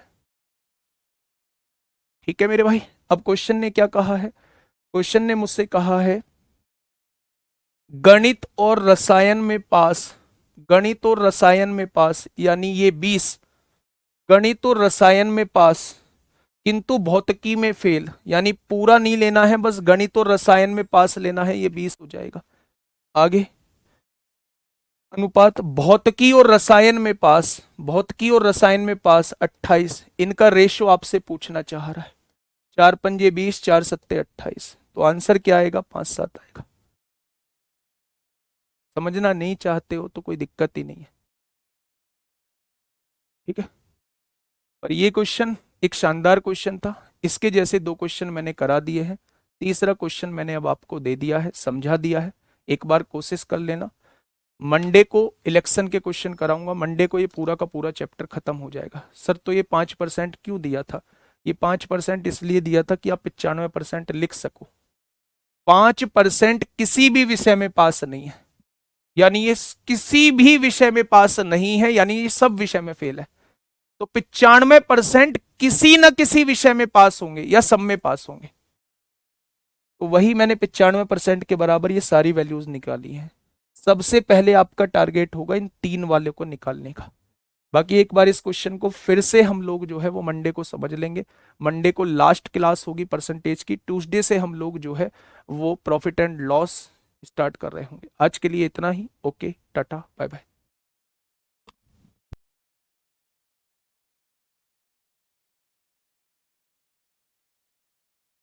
ठीक है मेरे भाई। अब क्वेश्चन ने क्या कहा है? क्वेश्चन ने मुझसे कहा है गणित और रसायन में पास, गणित और रसायन में पास, यानी ये 20, गणित और रसायन में पास किंतु भौतिकी में फेल, यानी पूरा नहीं लेना है, बस गणित और रसायन में पास लेना है, ये 20 हो जाएगा। आगे अनुपात भौतिकी और रसायन में पास, भौतिकी और रसायन में पास 28, इनका रेशो आपसे पूछना चाह रहा है। 4 पंजे 20, 4 सत्ते 28, तो आंसर क्या आएगा? 5 7 आएगा। समझना नहीं चाहते हो तो कोई दिक्कत ही नहीं है, ठीक है। और ये क्वेश्चन एक शानदार क्वेश्चन था, इसके जैसे 2 क्वेश्चन मैंने करा दिए हैं, तीसरा क्वेश्चन मैंने अब आपको दे दिया है, समझा दिया है। एक बार कोशिश कर लेना। मंडे को इलेक्शन के क्वेश्चन कराऊंगा, मंडे को ये पूरा का पूरा चैप्टर खत्म हो जाएगा। सर तो ये 5% क्यों दिया था? ये 5% इसलिए दिया था कि आप 95% लिख सको। 5% किसी भी विषय में पास नहीं है, यानी ये किसी भी विषय में पास नहीं है, यानी ये सब विषय में फेल है। तो 95% किसी ना किसी विषय में पास होंगे या सब में पास होंगे। तो वही मैंने 95% के बराबर ये सारी वैल्यूज निकाली हैं। सबसे पहले आपका टारगेट होगा इन 3 वाले को निकालने का। बाकी एक बार इस क्वेश्चन को फिर से हम लोग जो है वो मंडे को समझ लेंगे। मंडे को लास्ट क्लास होगी परसेंटेज की, ट्यूसडे से हम लोग जो है वो प्रॉफिट एंड लॉस स्टार्ट कर रहे होंगे। आज के लिए इतना ही। Okay, tata, bye bye.